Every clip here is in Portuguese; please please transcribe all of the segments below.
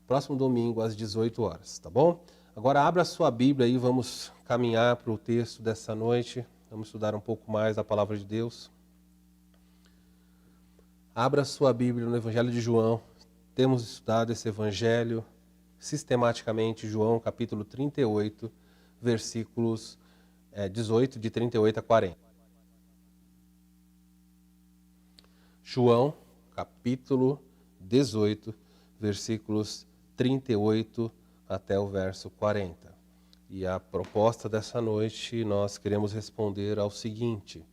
próximo domingo às 18 horas, tá bom? Agora abra a sua Bíblia aí, vamos caminhar para o texto dessa noite, vamos estudar um pouco mais a palavra de Deus. Abra a sua Bíblia no Evangelho de João, temos estudado esse Evangelho sistematicamente, João capítulo 38, versículos 18, de 38 a 40. João capítulo 18, versículos 38 até o verso 40. E a proposta dessa noite, nós queremos responder ao seguinte: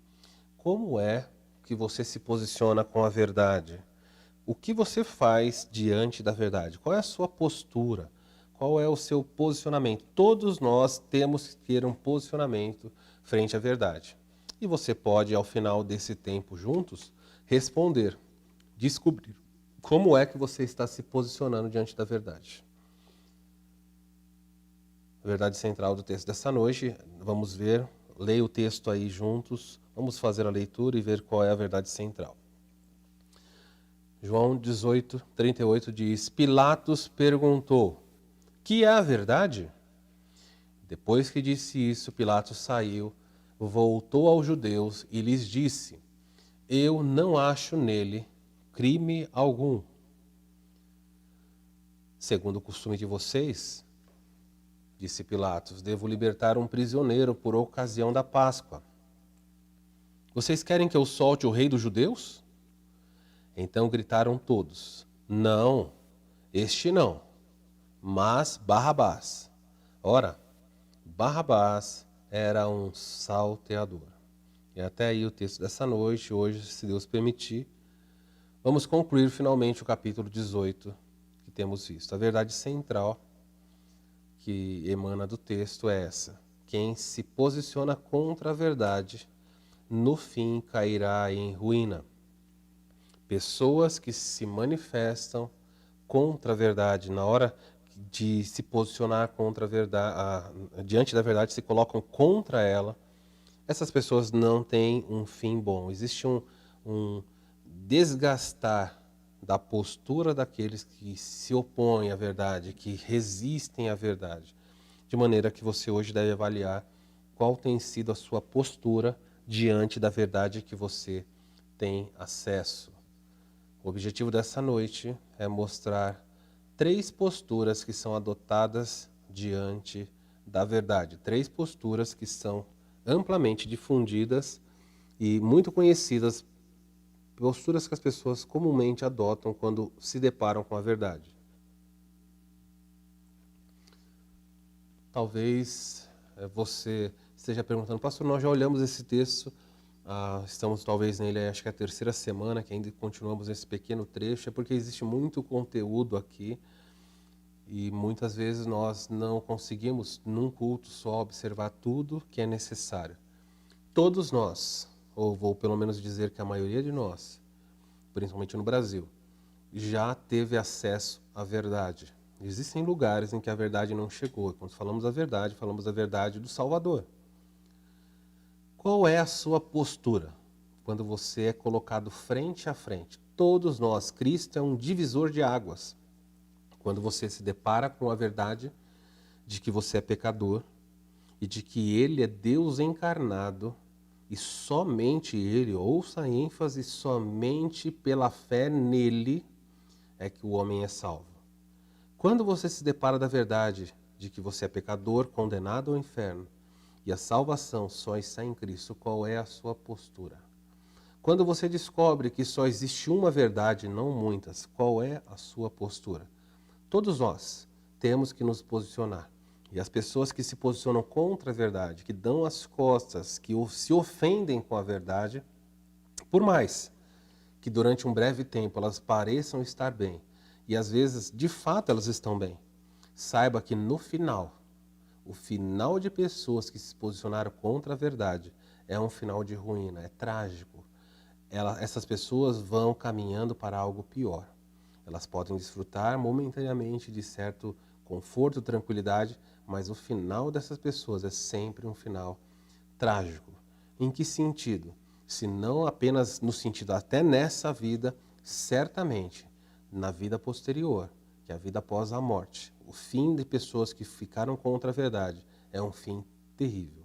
como é que você se posiciona com a verdade? O que você faz diante da verdade? Qual é a sua postura? Qual é o seu posicionamento? Todos nós temos que ter um posicionamento frente à verdade. E você pode, ao final desse tempo juntos, responder, descobrir como é que você está se posicionando diante da verdade. A verdade central do texto dessa noite, vamos ver, leia o texto aí juntos, vamos fazer a leitura e ver qual é a verdade central. João 18, 38 diz: Pilatos perguntou, que é a verdade? Depois que disse isso, Pilatos saiu, voltou aos judeus e lhes disse: eu não acho nele crime algum. Segundo o costume de vocês, disse Pilatos, devo libertar um prisioneiro por ocasião da Páscoa. Vocês querem que eu solte o rei dos judeus? Então gritaram todos: não, este não, mas Barrabás. Ora, Barrabás era um salteador. E até aí o texto dessa noite, hoje, se Deus permitir, vamos concluir finalmente o capítulo 18 que temos visto. A verdade central que emana do texto é essa: quem se posiciona contra a verdade, no fim cairá em ruína. Pessoas que se manifestam contra a verdade, na hora de se posicionar contra a verdade, diante da verdade, se colocam contra ela, essas pessoas não têm um fim bom. Existe um desgastar da postura daqueles que se opõem à verdade, que resistem à verdade. De maneira que você hoje deve avaliar qual tem sido a sua postura diante da verdade que você tem acesso. O objetivo dessa noite é mostrar 3 posturas que são adotadas diante da verdade. 3 posturas que são amplamente difundidas e muito conhecidas, posturas que as pessoas comumente adotam quando se deparam com a verdade. Talvez você esteja perguntando, pastor, nós já olhamos esse texto, estamos talvez nele, acho que é a 3ª semana, que ainda continuamos nesse pequeno trecho, é porque existe muito conteúdo aqui e muitas vezes nós não conseguimos, num culto só, observar tudo que é necessário. Todos nós, ou vou pelo menos dizer que a maioria de nós, principalmente no Brasil, já teve acesso à verdade. Existem lugares em que a verdade não chegou. Quando falamos da verdade do Salvador. Qual é a sua postura quando você é colocado frente a frente? Todos nós, Cristo é um divisor de águas. Quando você se depara com a verdade de que você é pecador e de que Ele é Deus encarnado, e somente Ele, ouça a ênfase, somente pela fé nele é que o homem é salvo. Quando você se depara da verdade de que você é pecador, condenado ao inferno, e a salvação só está em Cristo, qual é a sua postura? Quando você descobre que só existe uma verdade, não muitas, qual é a sua postura? Todos nós temos que nos posicionar. E as pessoas que se posicionam contra a verdade, que dão as costas, que se ofendem com a verdade, por mais que durante um breve tempo elas pareçam estar bem, e às vezes, de fato, elas estão bem, saiba que no final, o final de pessoas que se posicionaram contra a verdade é um final de ruína, é trágico. Essas pessoas vão caminhando para algo pior. Elas podem desfrutar momentaneamente de certo conforto e tranquilidade, mas o final dessas pessoas é sempre um final trágico. Em que sentido? Se não apenas no sentido até nessa vida, certamente na vida posterior, que é a vida após a morte. O fim de pessoas que ficaram contra a verdade é um fim terrível.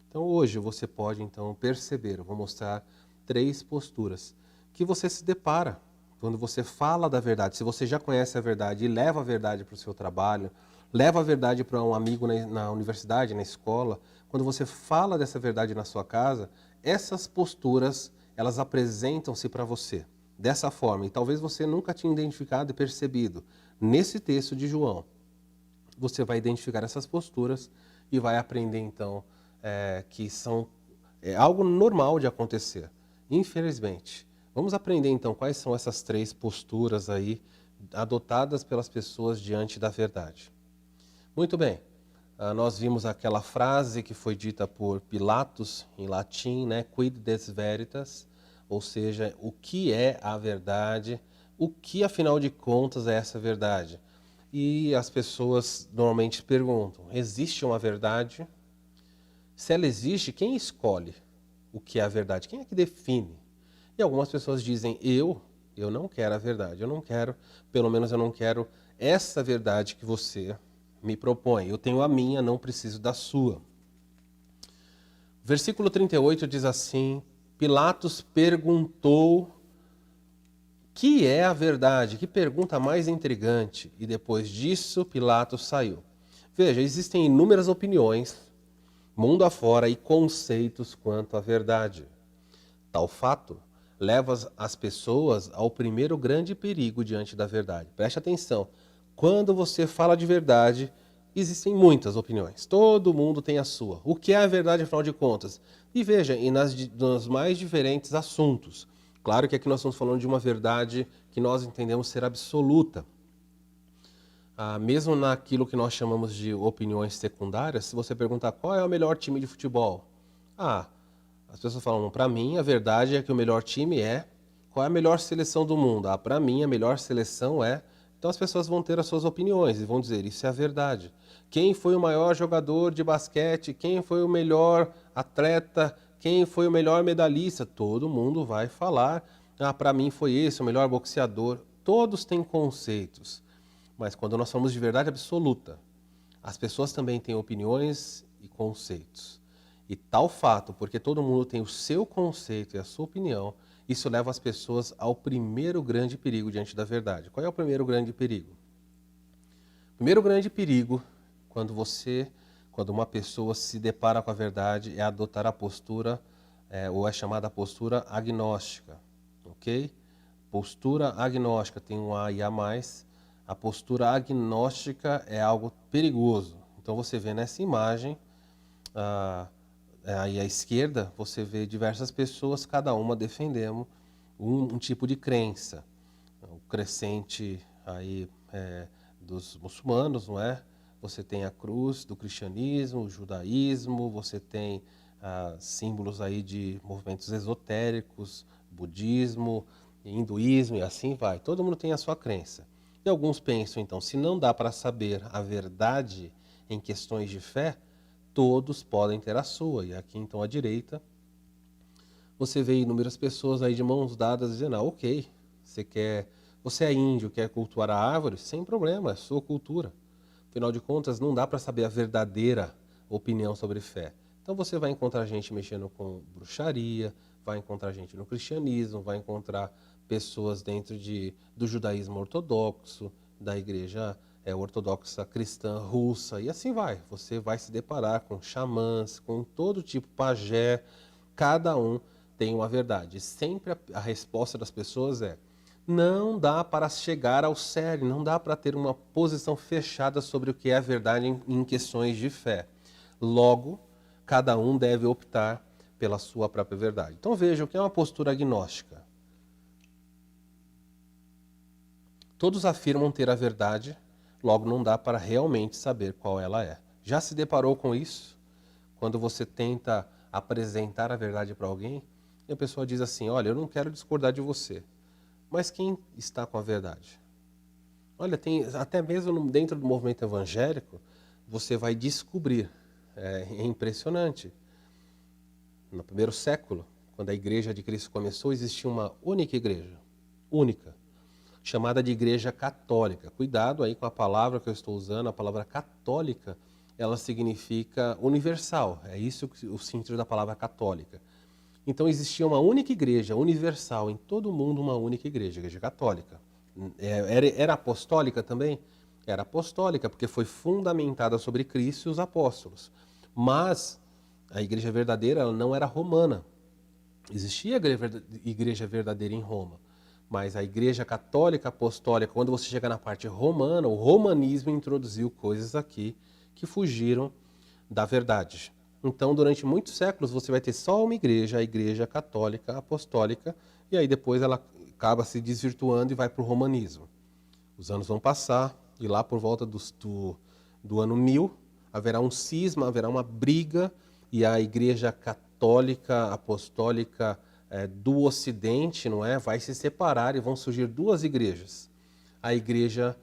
Então hoje você pode então perceber, eu vou mostrar 3 posturas que você se depara quando você fala da verdade. Se você já conhece a verdade e leva a verdade para o seu trabalho, leva a verdade para um amigo na universidade, na escola, quando você fala dessa verdade na sua casa, essas posturas, elas apresentam-se para você dessa forma. E talvez você nunca tinha identificado e percebido. Nesse texto de João, você vai identificar essas posturas e vai aprender então que são algo normal de acontecer. Infelizmente. Vamos aprender então quais são essas 3 posturas aí adotadas pelas pessoas diante da verdade. Muito bem, nós vimos aquela frase que foi dita por Pilatos em latim, né? Quid des veritas, ou seja, o que é a verdade, o que afinal de contas é essa verdade? E as pessoas normalmente perguntam, existe uma verdade? Se ela existe, quem escolhe o que é a verdade? Quem é que define? E algumas pessoas dizem, eu não quero a verdade, eu não quero, pelo menos eu não quero essa verdade que você me propõe. Eu tenho a minha, não preciso da sua. Versículo 38 diz assim, Pilatos perguntou, que é a verdade? Que pergunta mais intrigante. E depois disso, Pilatos saiu. Veja, existem inúmeras opiniões, mundo afora, e conceitos quanto à verdade. Tal fato leva as pessoas ao primeiro grande perigo diante da verdade. Preste atenção. Quando você fala de verdade, existem muitas opiniões. Todo mundo tem a sua. O que é a verdade, afinal de contas? E veja, nos mais diferentes assuntos. Claro que aqui nós estamos falando de uma verdade que nós entendemos ser absoluta. Mesmo naquilo que nós chamamos de opiniões secundárias, se você perguntar qual é o melhor time de futebol, as pessoas falam, para mim a verdade é que o melhor time é, qual é a melhor seleção do mundo? Para mim a melhor seleção é, então as pessoas vão ter as suas opiniões e vão dizer, isso é a verdade. Quem foi o maior jogador de basquete, quem foi o melhor atleta, quem foi o melhor medalhista, todo mundo vai falar, para mim foi esse, o melhor boxeador. Todos têm conceitos, mas quando nós falamos de verdade absoluta, as pessoas também têm opiniões e conceitos. E tal fato, porque todo mundo tem o seu conceito e a sua opinião, isso leva as pessoas ao primeiro grande perigo diante da verdade. Qual é o primeiro grande perigo? O primeiro grande perigo, quando uma pessoa se depara com a verdade, é adotar a postura, ou é chamada postura agnóstica, ok? Postura agnóstica, tem um A e A mais. A postura agnóstica é algo perigoso. Então você vê nessa imagem, aí à esquerda, você vê diversas pessoas, cada uma defendendo um tipo de crença. O crescente aí dos muçulmanos, não é? Você tem a cruz do cristianismo, o judaísmo, você tem símbolos aí de movimentos esotéricos, budismo, hinduísmo e assim vai. Todo mundo tem a sua crença. E alguns pensam, então, se não dá para saber a verdade em questões de fé, todos podem ter a sua. E aqui, então, à direita, você vê inúmeras pessoas aí de mãos dadas dizendo, ok, você é índio, quer cultuar a árvore? Sem problema, é sua cultura. Afinal de contas, não dá para saber a verdadeira opinião sobre fé. Então você vai encontrar gente mexendo com bruxaria, vai encontrar gente no cristianismo, vai encontrar pessoas dentro do judaísmo ortodoxo, da igreja ortodoxa cristã russa, e assim vai. Você vai se deparar com xamãs, com todo tipo, pajé, cada um tem uma verdade. Sempre a resposta das pessoas é, não dá para chegar ao sério, não dá para ter uma posição fechada sobre o que é a verdade em questões de fé. Logo, cada um deve optar pela sua própria verdade. Então veja o que é uma postura agnóstica. Todos afirmam ter a verdade, logo não dá para realmente saber qual ela é. Já se deparou com isso? Quando você tenta apresentar a verdade para alguém, e a pessoa diz assim, olha, eu não quero discordar de você, mas quem está com a verdade? Olha, tem até mesmo dentro do movimento evangélico, você vai descobrir, é impressionante. No primeiro século, quando a igreja de Cristo começou, existia uma única igreja, única. chamada de Igreja Católica. Cuidado aí com a palavra que eu estou usando, a palavra católica, ela significa universal, é isso o sentido da palavra católica. Então existia uma única igreja universal, em todo o mundo uma única igreja, a Igreja Católica. Era apostólica também? Era apostólica, porque foi fundamentada sobre Cristo e os apóstolos. Mas a igreja verdadeira ela não era romana. Existia a igreja verdadeira em Roma. Mas a igreja católica apostólica, quando você chega na parte romana, o romanismo introduziu coisas aqui que fugiram da verdade. Então, durante muitos séculos, você vai ter só uma igreja, a igreja católica apostólica, e aí depois ela acaba se desvirtuando e vai para o romanismo. Os anos vão passar, e lá por volta do ano 1000, haverá um cisma, haverá uma briga, e a igreja católica apostólica do Ocidente, não é, vai se separar e vão surgir duas igrejas. A igreja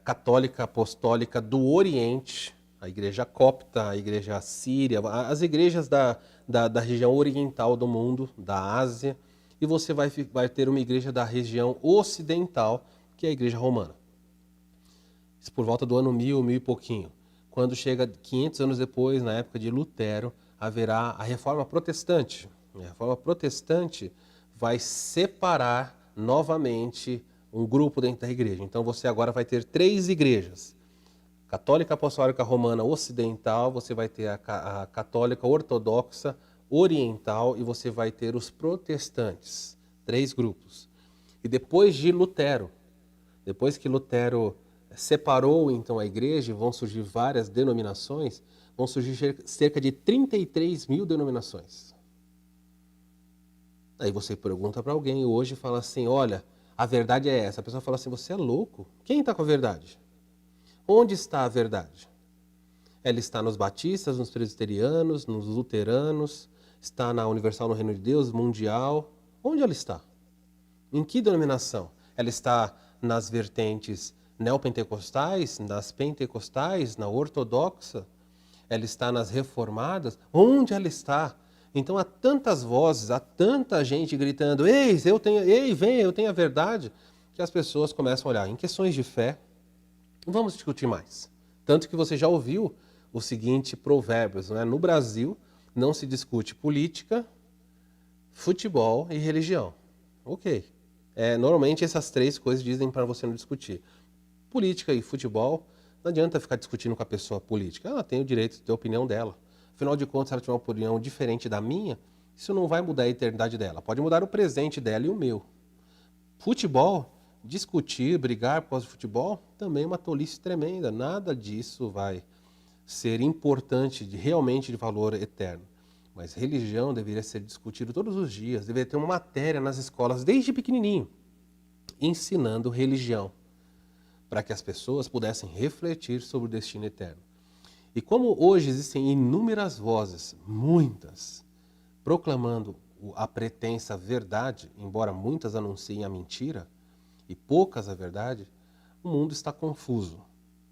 católica apostólica do Oriente, a igreja copta, a igreja síria, as igrejas da região oriental do mundo, da Ásia, e você vai ter uma igreja da região ocidental, que é a igreja romana. Isso por volta do ano 1000, 1000 e pouquinho. Quando chega 500 anos depois, na época de Lutero, haverá a reforma protestante. A reforma protestante vai separar novamente um grupo dentro da igreja. Então você agora vai ter 3 igrejas. Católica Apostólica Romana Ocidental, você vai ter a Católica Ortodoxa Oriental e você vai ter os protestantes. 3 grupos. E depois de Lutero, depois que Lutero separou então a igreja, vão surgir várias denominações, vão surgir cerca de 33 mil denominações. Aí você pergunta para alguém hoje e fala assim, olha, a verdade é essa. A pessoa fala assim, você é louco? Quem está com a verdade? Onde está a verdade? Ela está nos batistas, nos presbiterianos, nos luteranos, está na Universal no Reino de Deus, mundial. Onde ela está? Em que denominação? Ela está nas vertentes neopentecostais, nas pentecostais, na ortodoxa? Ela está nas reformadas? Onde ela está? Então há tantas vozes, há tanta gente gritando, ei, vem, eu tenho a verdade, que as pessoas começam a olhar. Em questões de fé, vamos discutir mais. Tanto que você já ouviu o seguinte provérbios, né? No Brasil não se discute política, futebol e religião. Ok. Normalmente essas 3 coisas dizem para você não discutir. Política e futebol, não adianta ficar discutindo com a pessoa política. Ela tem o direito de ter a opinião dela. Afinal de contas, se ela tiver uma opinião diferente da minha, isso não vai mudar a eternidade dela. Pode mudar o presente dela e o meu. Futebol, discutir, brigar por causa de futebol, também é uma tolice tremenda. Nada disso vai ser importante, realmente de valor eterno. Mas religião deveria ser discutido todos os dias, deveria ter uma matéria nas escolas desde pequenininho, ensinando religião, para que as pessoas pudessem refletir sobre o destino eterno. E como hoje existem inúmeras vozes, muitas, proclamando a pretensa verdade, embora muitas anunciem a mentira, e poucas a verdade, o mundo está confuso.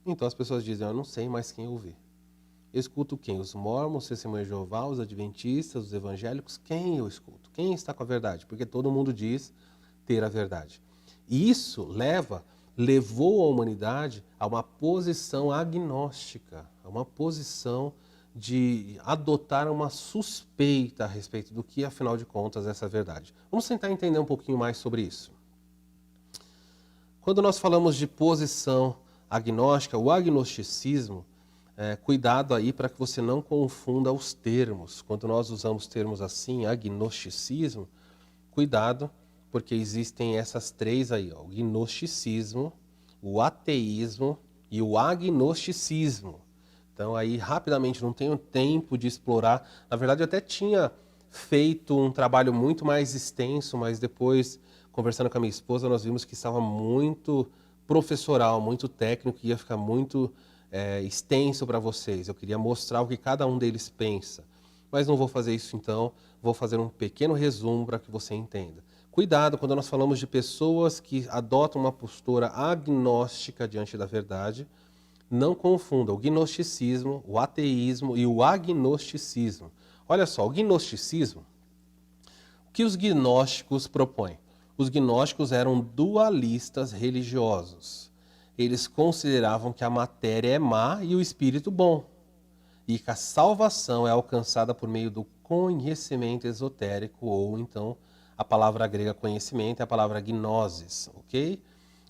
Então as pessoas dizem, eu não sei mais quem ouvir. Eu escuto quem? Os mormons, os testemunhas de Jeová, os adventistas, os evangélicos? Quem eu escuto? Quem está com a verdade? Porque todo mundo diz ter a verdade. E isso levou a humanidade a uma posição agnóstica, a uma posição de adotar uma suspeita a respeito do que, afinal de contas, é essa verdade. Vamos tentar entender um pouquinho mais sobre isso. Quando nós falamos de posição agnóstica, o agnosticismo, cuidado aí para que você não confunda os termos. Quando nós usamos termos assim, agnosticismo, cuidado, porque existem essas 3 aí, ó, o gnosticismo, o ateísmo e o agnosticismo. Então aí rapidamente, não tenho tempo de explorar. Na verdade eu até tinha feito um trabalho muito mais extenso, mas depois, conversando com a minha esposa, nós vimos que estava muito professoral, muito técnico, ia ficar muito extenso para vocês. Eu queria mostrar o que cada um deles pensa. Mas não vou fazer isso então, vou fazer um pequeno resumo para que você entenda. Cuidado quando nós falamos de pessoas que adotam uma postura agnóstica diante da verdade. Não confunda o gnosticismo, o ateísmo e o agnosticismo. Olha só, o gnosticismo, o que os gnósticos propõem? Os gnósticos eram dualistas religiosos. Eles consideravam que a matéria é má e o espírito bom, e que a salvação é alcançada por meio do conhecimento esotérico, ou então a palavra grega conhecimento é a palavra gnosis, ok?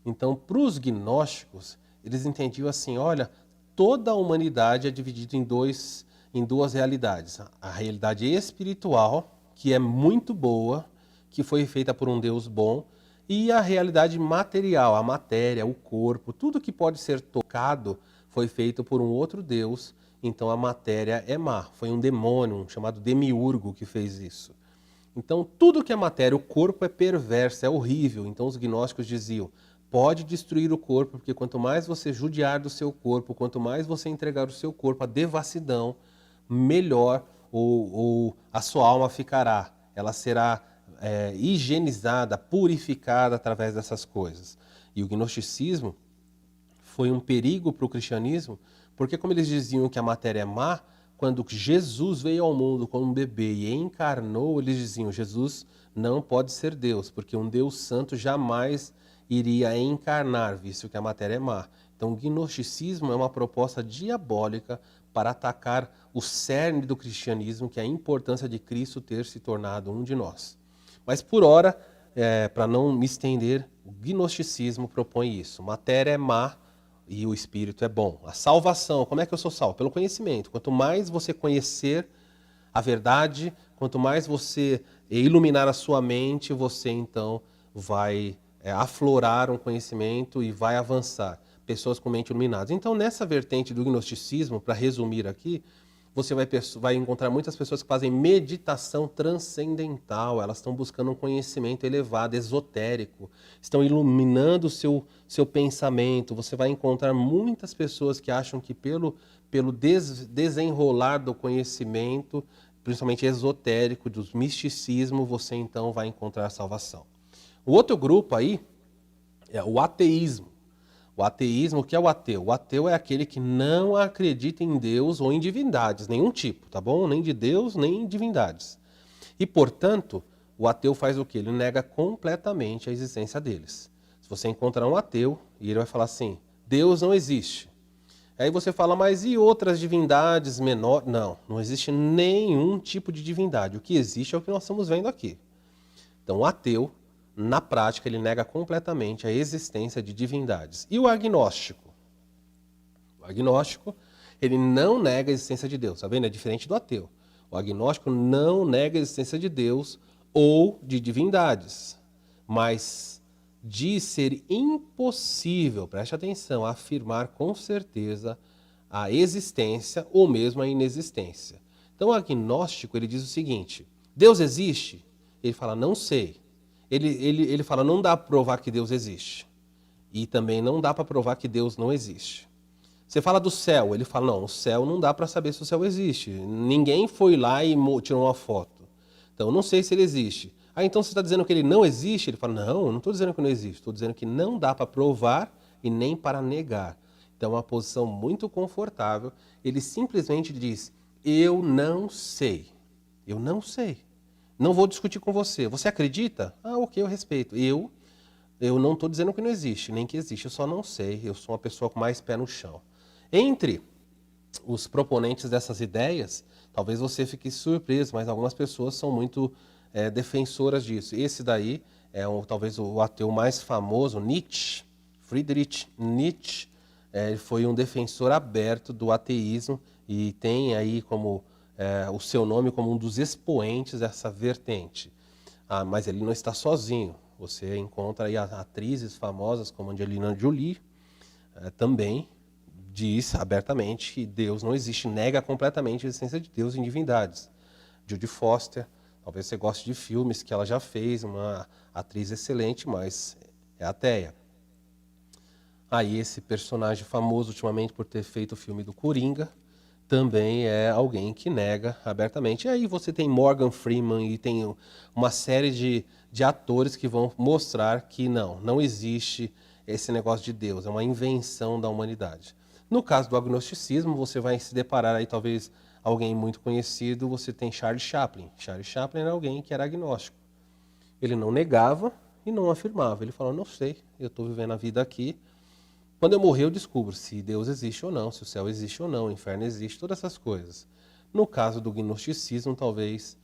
Então, para os gnósticos, eles entendiam assim, olha, toda a humanidade é dividida em duas realidades. A realidade espiritual, que é muito boa, que foi feita por um Deus bom, e a realidade material, a matéria, o corpo, tudo que pode ser tocado foi feito por um outro Deus, então a matéria é má. Foi um demônio, chamado Demiurgo, que fez isso. Então tudo que é matéria, o corpo é perverso, é horrível. Então os gnósticos diziam, pode destruir o corpo, porque quanto mais você judiar do seu corpo, quanto mais você entregar o seu corpo à devassidão, melhor ou a sua alma ficará. Ela será higienizada, purificada através dessas coisas. E o gnosticismo foi um perigo para o cristianismo, porque como eles diziam que a matéria é má, quando Jesus veio ao mundo como um bebê e encarnou, eles diziam, Jesus não pode ser Deus, porque um Deus santo jamais iria encarnar, visto que a matéria é má. Então o gnosticismo é uma proposta diabólica para atacar o cerne do cristianismo, que é a importância de Cristo ter se tornado um de nós. Mas por hora, para não me estender, o gnosticismo propõe isso. Matéria é má e o espírito é bom. A salvação, como é que eu sou salvo? Pelo conhecimento. Quanto mais você conhecer a verdade, quanto mais você iluminar a sua mente, você então vai aflorar um conhecimento e vai avançar. Pessoas com mente iluminadas. Então, nessa vertente do gnosticismo, para resumir aqui, você vai encontrar muitas pessoas que fazem meditação transcendental, elas estão buscando um conhecimento elevado, esotérico, estão iluminando o seu pensamento. Você vai encontrar muitas pessoas que acham que pelo desenrolar do conhecimento, principalmente esotérico, do misticismo, você então vai encontrar salvação. O outro grupo aí é o ateísmo. O ateísmo, o que é o ateu? O ateu é aquele que não acredita em Deus ou em divindades, nenhum tipo, tá bom? Nem de Deus, nem em divindades. E, portanto, o ateu faz o quê? Ele nega completamente a existência deles. Se você encontrar um ateu e ele vai falar assim, Deus não existe. Aí você fala, mas e outras divindades menores? Não, não existe nenhum tipo de divindade. O que existe é o que nós estamos vendo aqui. Então, o ateu, na prática, ele nega completamente a existência de divindades. E o agnóstico? O agnóstico, ele não nega a existência de Deus, tá vendo? É diferente do ateu. O agnóstico não nega a existência de Deus ou de divindades, mas diz ser impossível, preste atenção, afirmar com certeza a existência ou mesmo a inexistência. Então o agnóstico, ele diz o seguinte, Deus existe? Ele fala, não sei. Ele fala, não dá para provar que Deus existe. E também não dá para provar que Deus não existe. Você fala do céu, ele fala, não, o céu não dá para saber se o céu existe. Ninguém foi lá e tirou uma foto. Então, não sei se ele existe. Ah, então você está dizendo que ele não existe? Ele fala, não, eu não estou dizendo que não existe. Estou dizendo que não dá para provar e nem para negar. Então, é uma posição muito confortável. Ele simplesmente diz, eu não sei. Eu não sei. Não vou discutir com você. Você acredita? Ah, ok, eu respeito. Eu não estou dizendo que não existe, nem que existe, eu só não sei. Eu sou uma pessoa com mais pé no chão. Entre os proponentes dessas ideias, talvez você fique surpreso, mas algumas pessoas são muito defensoras disso. Esse daí é talvez o ateu mais famoso, Nietzsche. Friedrich Nietzsche foi um defensor aberto do ateísmo e tem aí como o seu nome como um dos expoentes dessa vertente. Ah, mas ele não está sozinho. Você encontra aí atrizes famosas como Angelina Jolie, também diz abertamente que Deus não existe, nega completamente a existência de Deus em divindades. Jodie Foster, talvez você goste de filmes que ela já fez, uma atriz excelente, mas é ateia. Aí esse personagem famoso ultimamente por ter feito o filme do Coringa, também é alguém que nega abertamente. E aí você tem Morgan Freeman e tem uma série de atores que vão mostrar que não existe esse negócio de Deus, é uma invenção da humanidade. No caso do agnosticismo, você vai se deparar aí talvez alguém muito conhecido, você tem Charles Chaplin. Charles Chaplin era alguém que era agnóstico. Ele não negava e não afirmava. Ele falou, não sei, eu estou vivendo a vida aqui. Quando eu morrer eu descubro se Deus existe ou não, se o céu existe ou não, o inferno existe, todas essas coisas. No caso do gnosticismo, talvez,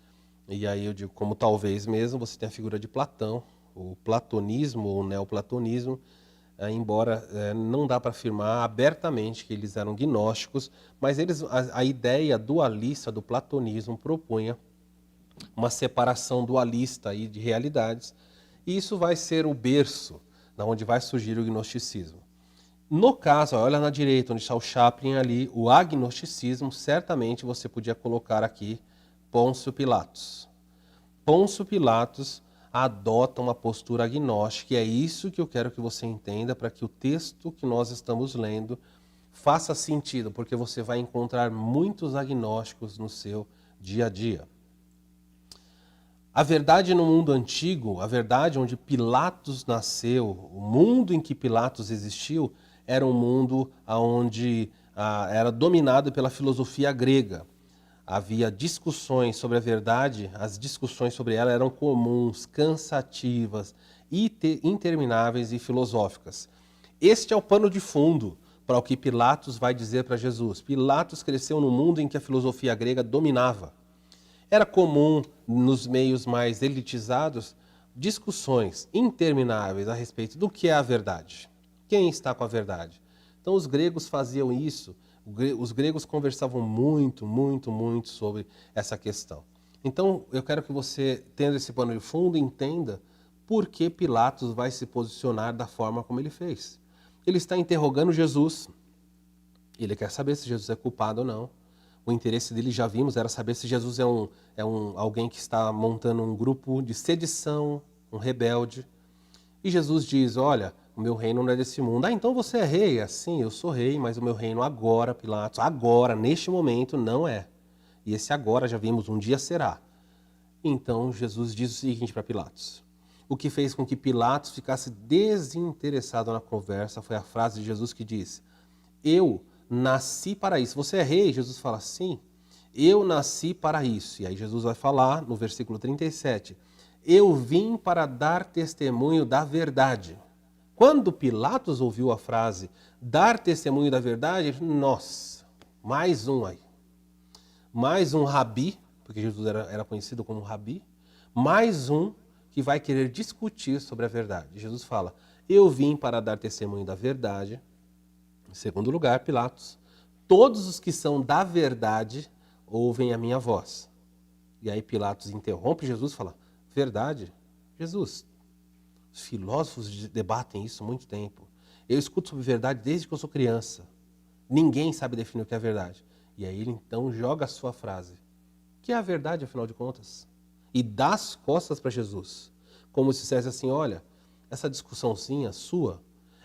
e aí eu digo como talvez mesmo, você tem a figura de Platão, o platonismo ou o neoplatonismo, embora não dá para afirmar abertamente que eles eram gnósticos, mas a ideia dualista do platonismo propunha uma separação dualista aí de realidades, e isso vai ser o berço da onde vai surgir o gnosticismo. No caso, olha na direita, onde está o Chaplin ali, o agnosticismo, certamente você podia colocar aqui Pôncio Pilatos. Pôncio Pilatos adota uma postura agnóstica, e é isso que eu quero que você entenda para que o texto que nós estamos lendo faça sentido, porque você vai encontrar muitos agnósticos no seu dia a dia. A verdade no mundo antigo, a verdade onde Pilatos nasceu, o mundo em que Pilatos existiu, era um mundo onde era dominado pela filosofia grega. Havia discussões sobre a verdade, as discussões sobre ela eram comuns, cansativas, intermináveis e filosóficas. Este é o pano de fundo para o que Pilatos vai dizer para Jesus. Pilatos cresceu num mundo em que a filosofia grega dominava. Era comum, nos meios mais elitizados, discussões intermináveis a respeito do que é a verdade. Quem está com a verdade? Então os gregos faziam isso, os gregos conversavam muito sobre essa questão. Então eu quero que você, tendo esse pano de fundo, entenda por que Pilatos vai se posicionar da forma como ele fez. Ele está interrogando Jesus, ele quer saber se Jesus é culpado ou não. O interesse dele, já vimos, era saber se Jesus é alguém que está montando um grupo de sedição, um rebelde. E Jesus diz, olha, o meu reino não é desse mundo. Ah, então você é rei? Sim, eu sou rei, mas o meu reino agora, Pilatos, agora, neste momento, não é. E esse agora, já vimos, um dia será. Então Jesus diz o seguinte para Pilatos. O que fez com que Pilatos ficasse desinteressado na conversa foi a frase de Jesus que diz, eu nasci para isso. Você é rei? Jesus fala, sim, eu nasci para isso. E aí Jesus vai falar no versículo 37, eu vim para dar testemunho da verdade. Quando Pilatos ouviu a frase, dar testemunho da verdade, ele falou, nossa, mais um aí. Mais um rabi, porque Jesus era conhecido como rabi, mais um que vai querer discutir sobre a verdade. Jesus fala, eu vim para dar testemunho da verdade. Em segundo lugar, Pilatos, todos os que são da verdade ouvem a minha voz. E aí Pilatos interrompe Jesus e fala, verdade? Jesus, os filósofos debatem isso há muito tempo. Eu escuto sobre verdade desde que eu sou criança. Ninguém sabe definir o que é verdade. E aí ele então joga a sua frase. O que é a verdade, afinal de contas? E dá as costas para Jesus. Como se dissesse assim, olha, essa discussãozinha sua,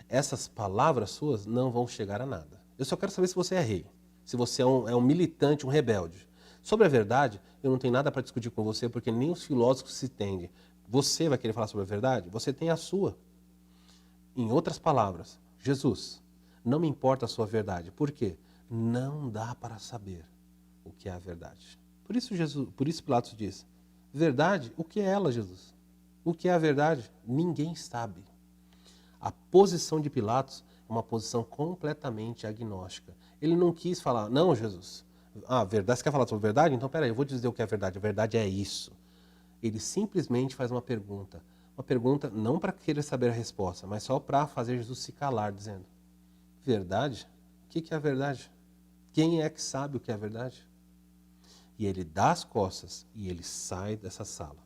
essas palavras suas não vão chegar a nada. Eu só quero saber se você é rei, se você é um militante, um rebelde. Sobre a verdade, eu não tenho nada para discutir com você, porque nem os filósofos se entendem. Você vai querer falar sobre a verdade? Você tem a sua. Em outras palavras, Jesus, não me importa a sua verdade. Por quê? Não dá para saber o que é a verdade. Por isso Pilatos diz, verdade? O que é ela, Jesus? O que é a verdade? Ninguém sabe. A posição de Pilatos é uma posição completamente agnóstica. Ele não quis falar, não, Jesus, verdade, você quer falar sobre verdade? Então, peraí, eu vou dizer o que é verdade. A verdade é isso. Ele simplesmente faz uma pergunta não para querer saber a resposta, mas só para fazer Jesus se calar, dizendo, verdade? O que é a verdade? Quem é que sabe o que é a verdade? E ele dá as costas e ele sai dessa sala.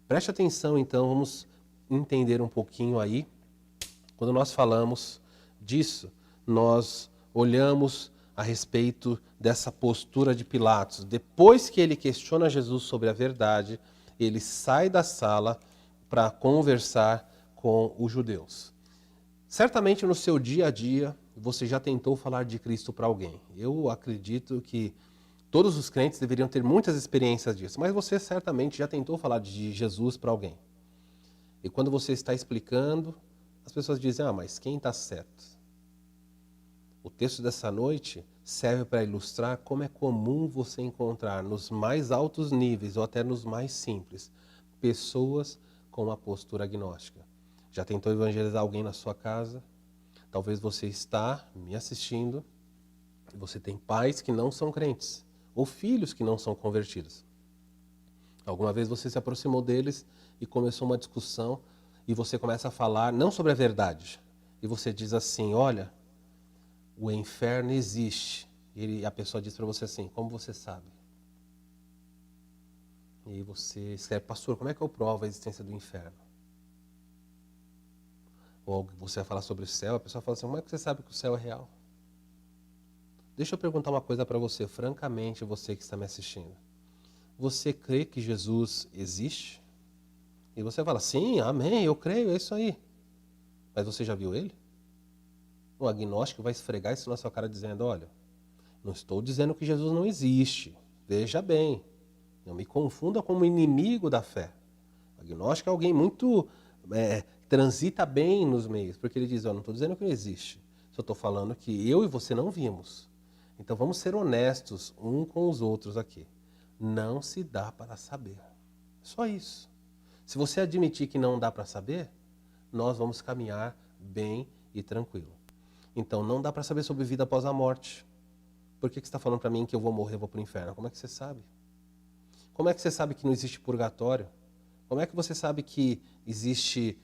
Preste atenção, então, vamos entender um pouquinho aí. Quando nós falamos disso, nós olhamos a respeito dessa postura de Pilatos. Depois que ele questiona Jesus sobre a verdade, ele sai da sala para conversar com os judeus. Certamente no seu dia a dia, você já tentou falar de Cristo para alguém. Eu acredito que todos os crentes deveriam ter muitas experiências disso, mas você certamente já tentou falar de Jesus para alguém. E quando você está explicando, as pessoas dizem, mas quem está certo? O texto dessa noite serve para ilustrar como é comum você encontrar nos mais altos níveis ou até nos mais simples, pessoas com uma postura agnóstica. Já tentou evangelizar alguém na sua casa? Talvez você está me assistindo e você tem pais que não são crentes ou filhos que não são convertidos. Alguma vez você se aproximou deles e começou uma discussão e você começa a falar não sobre a verdade. E você diz assim, olha, o inferno existe. E a pessoa diz para você assim, como você sabe? E aí você escreve, pastor, como é que eu provo a existência do inferno? Ou você vai falar sobre o céu, a pessoa fala assim, como é que você sabe que o céu é real? Deixa eu perguntar uma coisa para você, francamente, você que está me assistindo. Você crê que Jesus existe? E você fala, sim, amém, eu creio, é isso aí. Mas você já viu ele? O agnóstico vai esfregar isso na sua cara dizendo, olha, não estou dizendo que Jesus não existe. Veja bem, não me confunda como inimigo da fé. O agnóstico é alguém muito... transita bem nos meios, porque ele diz, não estou dizendo que não existe. Só estou falando que eu e você não vimos. Então vamos ser honestos um com os outros aqui. Não se dá para saber. Só isso. Se você admitir que não dá para saber, nós vamos caminhar bem e tranquilo. Então não dá para saber sobre vida após a morte. Por que você está falando para mim que eu vou morrer e vou para o inferno? Como é que você sabe? Como é que você sabe que não existe purgatório? Como é que você sabe que existe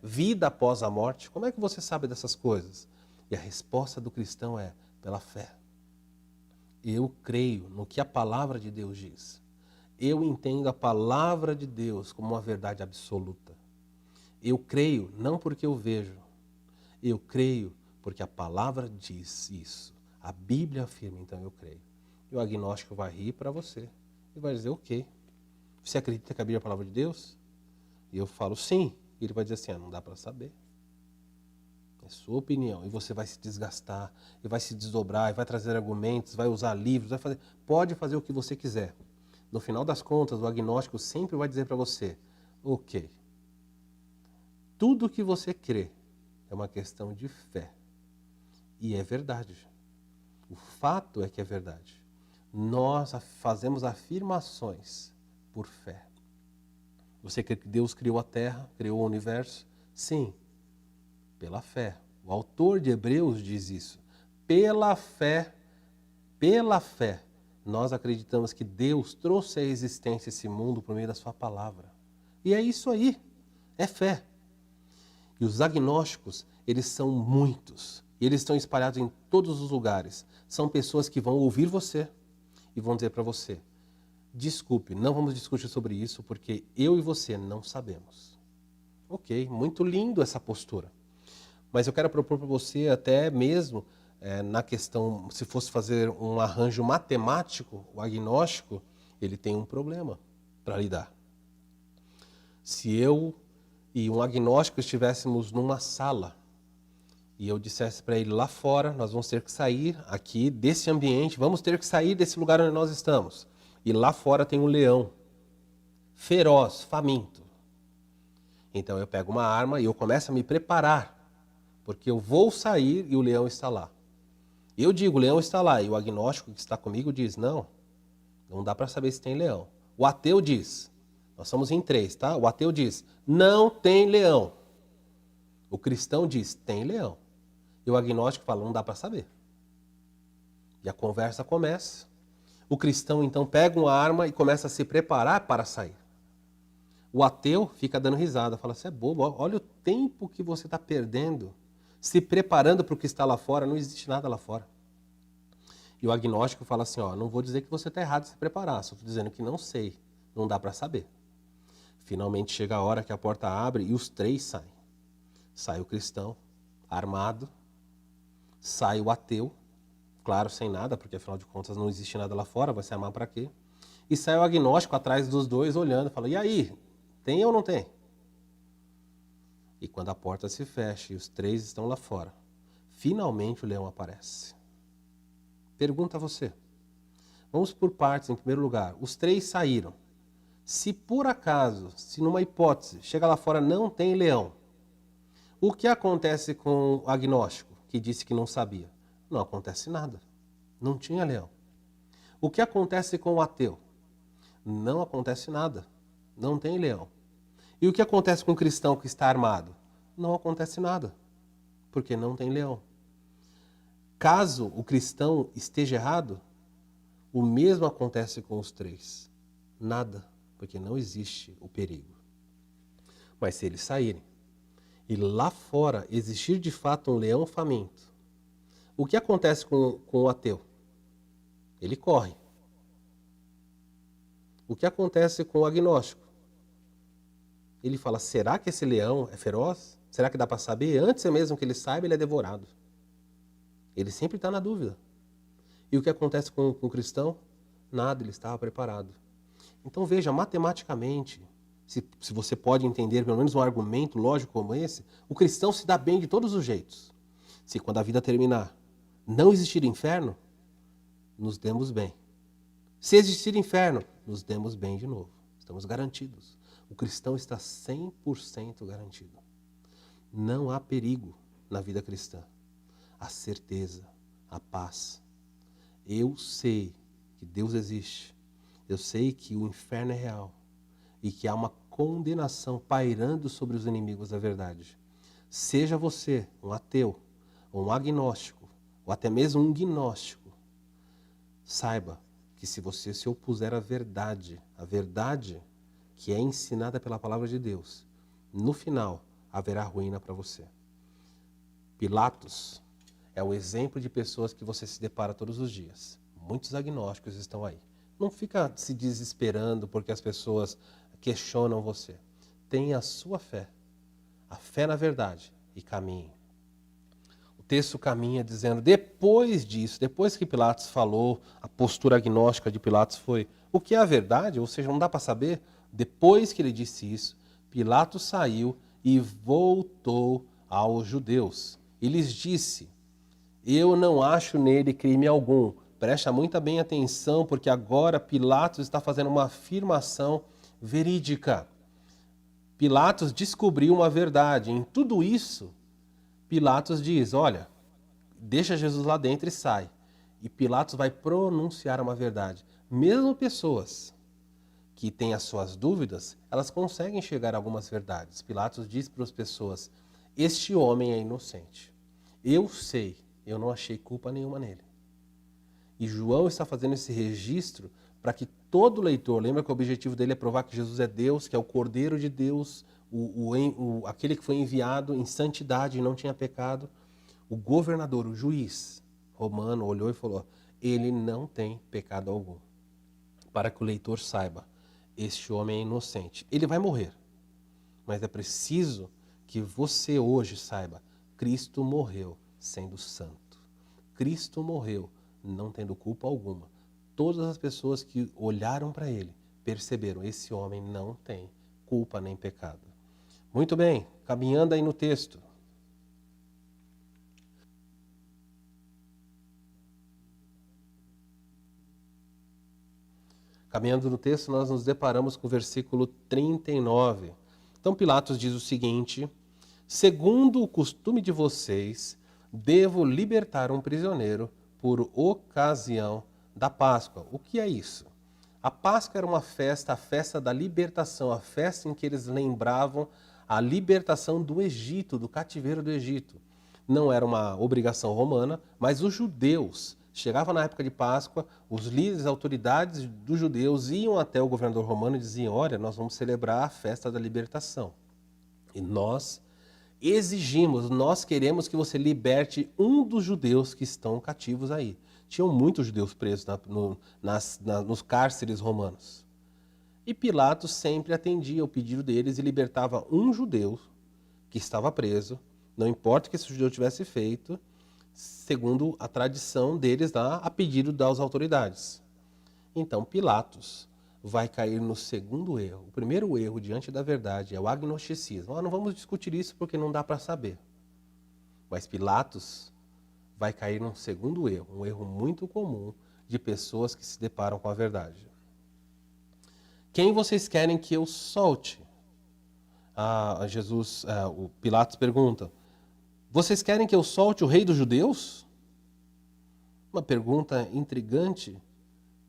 vida após a morte? Como é que você sabe dessas coisas? E a resposta do cristão é pela fé. Eu creio no que a palavra de Deus diz. Eu entendo a palavra de Deus como uma verdade absoluta. Eu creio não porque eu vejo. Eu creio porque a palavra diz isso. A Bíblia afirma, então eu creio. E o agnóstico vai rir para você e vai dizer, ok. Você acredita que a Bíblia é a palavra de Deus? E eu falo, sim. E ele vai dizer assim, não dá para saber. É sua opinião. E você vai se desgastar, e vai se desdobrar, e vai trazer argumentos, vai usar livros, vai fazer... Pode fazer o que você quiser. No final das contas, o agnóstico sempre vai dizer para você, ok, tudo que você crê é uma questão de fé. E é verdade. O fato é que é verdade. Nós fazemos afirmações por fé. Você crê que Deus criou a terra, criou o universo? Sim, pela fé. O autor de Hebreus diz isso. Pela fé, nós acreditamos que Deus trouxe à existência esse mundo por meio da sua palavra. E é isso aí, é fé. E os agnósticos, eles são muitos. E eles estão espalhados em todos os lugares. São pessoas que vão ouvir você e vão dizer para você, desculpe, não vamos discutir sobre isso porque eu e você não sabemos. Ok, muito lindo essa postura. Mas eu quero propor para você até mesmo, na questão, se fosse fazer um arranjo matemático, o agnóstico, ele tem um problema para lidar. Se eu e um agnóstico estivéssemos numa sala e eu dissesse para ele lá fora, nós vamos ter que sair aqui desse ambiente, vamos ter que sair desse lugar onde nós estamos. E lá fora tem um leão, feroz, faminto. Então eu pego uma arma e eu começo a me preparar, porque eu vou sair e o leão está lá. Eu digo, o leão está lá, e o agnóstico que está comigo diz, não dá para saber se tem leão. O ateu diz, nós somos em 3, tá? O ateu diz, não tem leão. O cristão diz, tem leão. E o agnóstico fala, não dá para saber. E a conversa começa. O cristão então pega uma arma e começa a se preparar para sair. O ateu fica dando risada, fala, você é bobo, olha o tempo que você está perdendo, se preparando para o que está lá fora, não existe nada lá fora. E o agnóstico fala assim, não vou dizer que você está errado de se preparar, só estou dizendo que não sei, não dá para saber. Finalmente chega a hora que a porta abre e os 3 saem. Sai o cristão, armado, sai o ateu, claro, sem nada, porque afinal de contas não existe nada lá fora, vai se armar para quê? E sai o agnóstico atrás dos 2 olhando, fala, e aí, tem ou não tem? E quando a porta se fecha e os 3 estão lá fora, finalmente o leão aparece. Pergunta a você. Vamos por partes, em primeiro lugar. Os 3 saíram. Se por acaso, se numa hipótese, chega lá fora não tem leão, o que acontece com o agnóstico, que disse que não sabia? Não acontece nada. Não tinha leão. O que acontece com o ateu? Não acontece nada. Não tem leão. E o que acontece com o cristão que está armado? não acontece nada, porque não tem leão. Caso o cristão esteja errado, o mesmo acontece com os três. Nada, porque não existe o perigo. Mas se eles saírem e lá fora existir de fato um leão faminto, o que acontece com o ateu? Ele corre. O que acontece com o agnóstico? Ele fala, será que esse leão é feroz? Será que dá para saber? Antes mesmo que ele saiba, ele é devorado. Ele sempre está na dúvida. E o que acontece com o cristão? Nada, ele estava preparado. Então veja, matematicamente, se você pode entender pelo menos um argumento lógico como esse, o cristão se dá bem de todos os jeitos. Se quando a vida terminar não existir inferno, nos demos bem. Se existir inferno, nos demos bem de novo. Estamos garantidos. O cristão está 100% garantido. Não há perigo na vida cristã. A certeza, a paz. Eu sei que Deus existe. Eu sei que o inferno é real. E que há uma condenação pairando sobre os inimigos da verdade. Seja você um ateu, ou um agnóstico, ou até mesmo um gnóstico, saiba que se você se opuser à verdade que é ensinada pela palavra de Deus, no final haverá ruína para você. Pilatos é o exemplo de pessoas que você se depara todos os dias. Muitos agnósticos estão aí. Não fica se desesperando porque as pessoas questionam você. Tenha a sua fé, a fé na verdade, e caminhe. O texto caminha dizendo, depois disso, depois que Pilatos falou, a postura agnóstica de Pilatos foi, o que é a verdade? Ou seja, não dá para saber. Depois que ele disse isso, Pilatos saiu e voltou aos judeus. E lhes disse, eu não acho nele crime algum. Presta muita bem atenção, porque agora Pilatos está fazendo uma afirmação verídica. Pilatos descobriu uma verdade. Em tudo isso, Pilatos diz, olha, deixa Jesus lá dentro e sai. E Pilatos vai pronunciar uma verdade. Mesmo pessoas que têm as suas dúvidas, elas conseguem chegar a algumas verdades. Pilatos diz para as pessoas, este homem é inocente. Eu sei, eu não achei culpa nenhuma nele. E João está fazendo esse registro para que todo leitor, lembra que o objetivo dele é provar que Jesus é Deus, que é o Cordeiro de Deus, aquele que foi enviado em santidade e não tinha pecado. O governador, o juiz romano olhou e falou, ele não tem pecado algum. Para que o leitor saiba, este homem é inocente. Ele vai morrer, mas é preciso que você hoje saiba, Cristo morreu sendo santo. Cristo morreu não tendo culpa alguma. Todas as pessoas que olharam para ele perceberam, esse homem não tem culpa nem pecado. Muito bem, caminhando aí no texto. Caminhando no texto, nós nos deparamos com o versículo 39. Então Pilatos diz o seguinte, segundo o costume de vocês, devo libertar um prisioneiro por ocasião da Páscoa. O que é isso? A Páscoa era uma festa, a festa da libertação, a festa em que eles lembravam a libertação do Egito, do cativeiro do Egito. Não era uma obrigação romana, mas os judeus, chegava na época de Páscoa, os líderes, as autoridades dos judeus iam até o governador romano e diziam, olha, nós vamos celebrar a festa da libertação. E nós exigimos, nós queremos que você liberte um dos judeus que estão cativos aí. Tinham muitos judeus presos nos cárceres romanos. E Pilatos sempre atendia ao pedido deles e libertava um judeu que estava preso, não importa o que esse judeu tivesse feito, segundo a tradição deles lá, a pedido das autoridades. Então Pilatos vai cair no segundo erro. O primeiro erro diante da verdade é o agnosticismo. Não vamos discutir isso porque não dá para saber. Mas Pilatos vai cair num segundo erro, um erro muito comum de pessoas que se deparam com a verdade. Quem vocês querem que eu solte? O Pilatos pergunta, vocês querem que eu solte o rei dos judeus? Uma pergunta intrigante.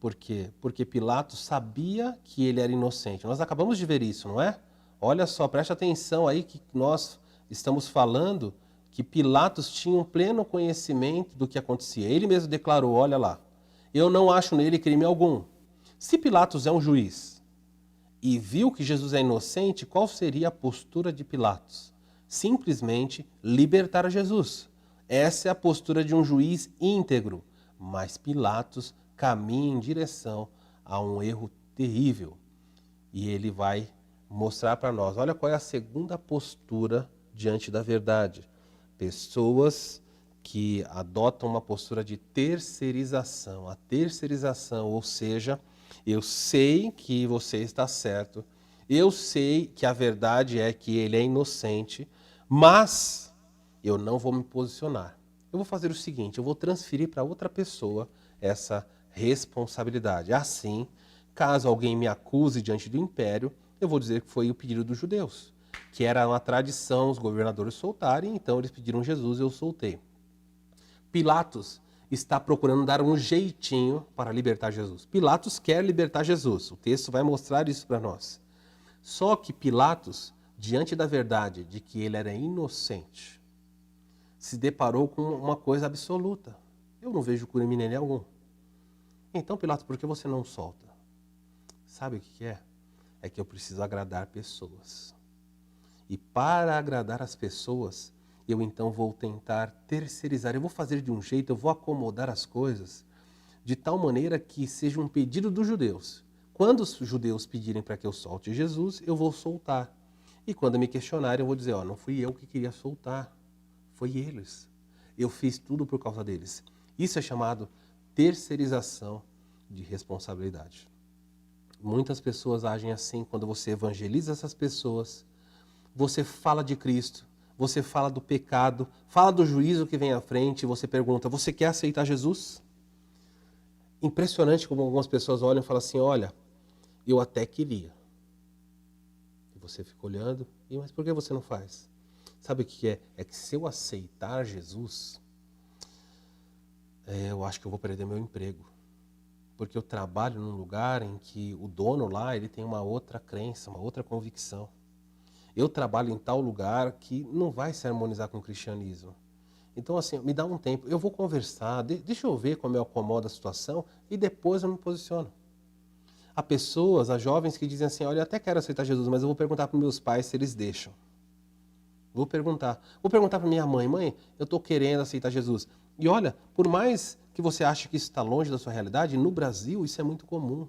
Por quê? Porque Pilatos sabia que ele era inocente. Nós acabamos de ver isso, não é? Olha só, preste atenção aí que nós estamos falando que Pilatos tinha um pleno conhecimento do que acontecia. Ele mesmo declarou, olha lá, eu não acho nele crime algum. Se Pilatos é um juiz e viu que Jesus é inocente, qual seria a postura de Pilatos? Simplesmente libertar Jesus. Essa é a postura de um juiz íntegro. Mas Pilatos caminha em direção a um erro terrível. E ele vai mostrar para nós, olha qual é a segunda postura diante da verdade. Pessoas que adotam uma postura de terceirização. A terceirização, ou seja, eu sei que você está certo, eu sei que a verdade é que ele é inocente, mas eu não vou me posicionar. Eu vou fazer o seguinte, eu vou transferir para outra pessoa essa responsabilidade. Assim, caso alguém me acuse diante do império, eu vou dizer que foi o pedido dos judeus, que era uma tradição os governadores soltarem, então eles pediram Jesus e eu soltei. Pilatos está procurando dar um jeitinho para libertar Jesus. Pilatos quer libertar Jesus, o texto vai mostrar isso para nós. Só que Pilatos, diante da verdade de que ele era inocente, se deparou com uma coisa absoluta. Eu não vejo crime nele algum. Então, Pilatos, por que você não solta? Sabe o que é? É que eu preciso agradar pessoas. E para agradar as pessoas, eu então vou tentar terceirizar. Eu vou fazer de um jeito, eu vou acomodar as coisas de tal maneira que seja um pedido dos judeus. Quando os judeus pedirem para que eu solte Jesus, eu vou soltar. E quando me questionarem, eu vou dizer, não fui eu que queria soltar, foi eles. Eu fiz tudo por causa deles. Isso é chamado terceirização de responsabilidade. Muitas pessoas agem assim quando você evangeliza essas pessoas, você fala de Cristo, você fala do pecado, fala do juízo que vem à frente e você pergunta, você quer aceitar Jesus? Impressionante como algumas pessoas olham e falam assim, olha, eu até queria. E você fica olhando, mas por que você não faz? Sabe o que é? É que se eu aceitar Jesus, eu acho que eu vou perder meu emprego. Porque eu trabalho num lugar em que o dono lá ele tem uma outra crença, uma outra convicção. Eu trabalho em tal lugar que não vai se harmonizar com o cristianismo. Então, assim, me dá um tempo, eu vou conversar, deixa eu ver como eu acomodo a situação e depois eu me posiciono. Há pessoas, há jovens que dizem assim, olha, eu até quero aceitar Jesus, mas eu vou perguntar para meus pais se eles deixam. Vou perguntar para minha mãe, eu estou querendo aceitar Jesus. E olha, por mais que você ache que isso está longe da sua realidade, no Brasil isso é muito comum.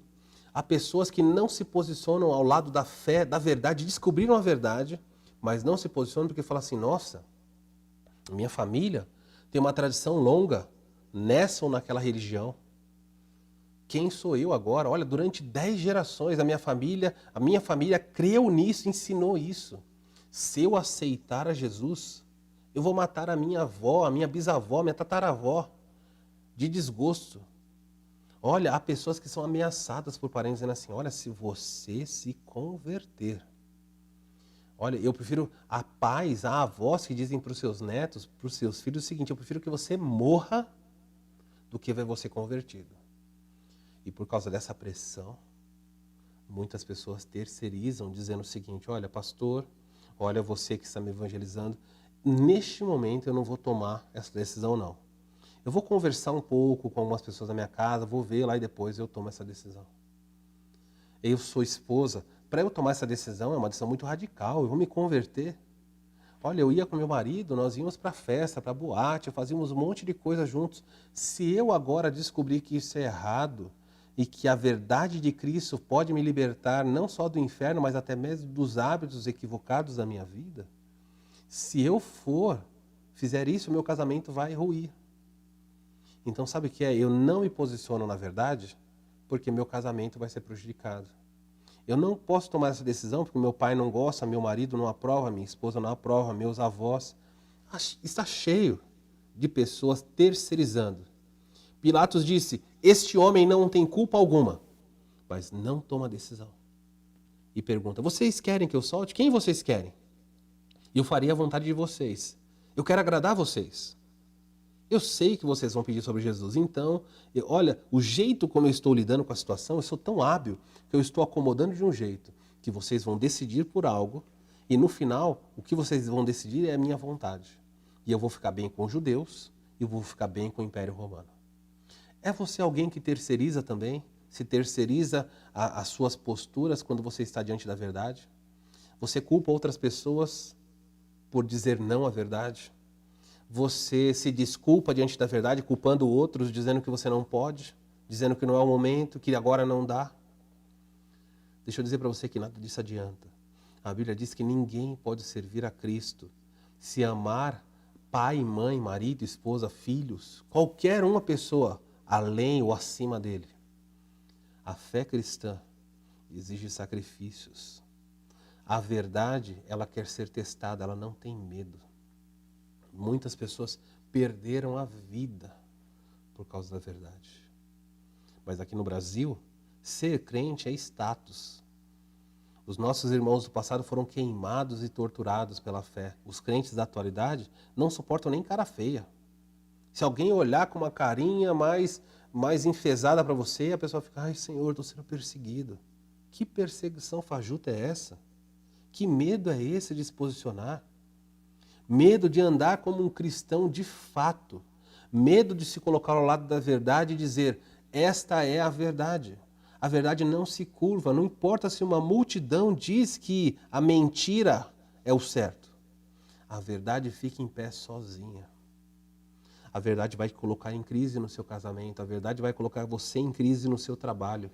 Há pessoas que não se posicionam ao lado da fé, da verdade, descobriram a verdade, mas não se posicionam porque falam assim, nossa, minha família tem uma tradição longa nessa ou naquela religião. Quem sou eu agora? Olha, durante 10 gerações a minha família creu nisso, ensinou isso. Se eu aceitar a Jesus, eu vou matar a minha avó, a minha bisavó, a minha tataravó, de desgosto. Olha, há pessoas que são ameaçadas por parentes dizendo assim, olha, se você se converter. Olha, eu prefiro há pais, há avós que dizem para os seus netos, para os seus filhos o seguinte, eu prefiro que você morra do que ver você convertido. E por causa dessa pressão, muitas pessoas terceirizam dizendo o seguinte, olha, pastor, olha você que está me evangelizando, neste momento eu não vou tomar essa decisão não. Eu vou conversar um pouco com algumas pessoas da minha casa, vou ver lá e depois eu tomo essa decisão. Eu sou esposa, para eu tomar essa decisão é uma decisão muito radical, eu vou me converter. Olha, eu ia com meu marido, nós íamos para festa, para boate, fazíamos um monte de coisa juntos. Se eu agora descobrir que isso é errado e que a verdade de Cristo pode me libertar não só do inferno, mas até mesmo dos hábitos equivocados da minha vida, se eu fizer isso, meu casamento vai ruir. Então sabe o que é? Eu não me posiciono na verdade porque meu casamento vai ser prejudicado. Eu não posso tomar essa decisão porque meu pai não gosta, meu marido não aprova, minha esposa não aprova, meus avós. Está cheio de pessoas terceirizando. Pilatos disse, este homem não tem culpa alguma, mas não toma decisão. E pergunta, vocês querem que eu solte? Quem vocês querem? E eu faria a vontade de vocês. Eu quero agradar vocês. Eu sei que vocês vão pedir sobre Jesus. Então, olha, o jeito como eu estou lidando com a situação, eu sou tão hábil que eu estou acomodando de um jeito que vocês vão decidir por algo E no final, o que vocês vão decidir é a minha vontade. E eu vou ficar bem com os judeus e eu vou ficar bem com o Império Romano. É você alguém que terceiriza também? Se terceiriza as suas posturas quando você está diante da verdade? Você culpa outras pessoas por dizer não à verdade? Você se desculpa diante da verdade, culpando outros, dizendo que você não pode, dizendo que não é o momento, que agora não dá? Deixa eu dizer para você que nada disso adianta. A Bíblia diz que ninguém pode servir a Cristo se amar pai, mãe, marido, esposa, filhos, qualquer uma pessoa além ou acima dele. A fé cristã exige sacrifícios. A verdade, ela quer ser testada, ela não tem medo. Muitas pessoas perderam a vida por causa da verdade. Mas aqui no Brasil, ser crente é status. Os nossos irmãos do passado foram queimados e torturados pela fé. Os crentes da atualidade não suportam nem cara feia. Se alguém olhar com uma carinha mais enfesada para você, a pessoa fica, ai Senhor, estou sendo perseguido. Que perseguição fajuta é essa? Que medo é esse de se posicionar? Medo de andar como um cristão de fato. Medo de se colocar ao lado da verdade e dizer, esta é a verdade. A verdade não se curva, não importa se uma multidão diz que a mentira é o certo. A verdade fica em pé sozinha. A verdade vai te colocar em crise no seu casamento, a verdade vai colocar você em crise no seu trabalho.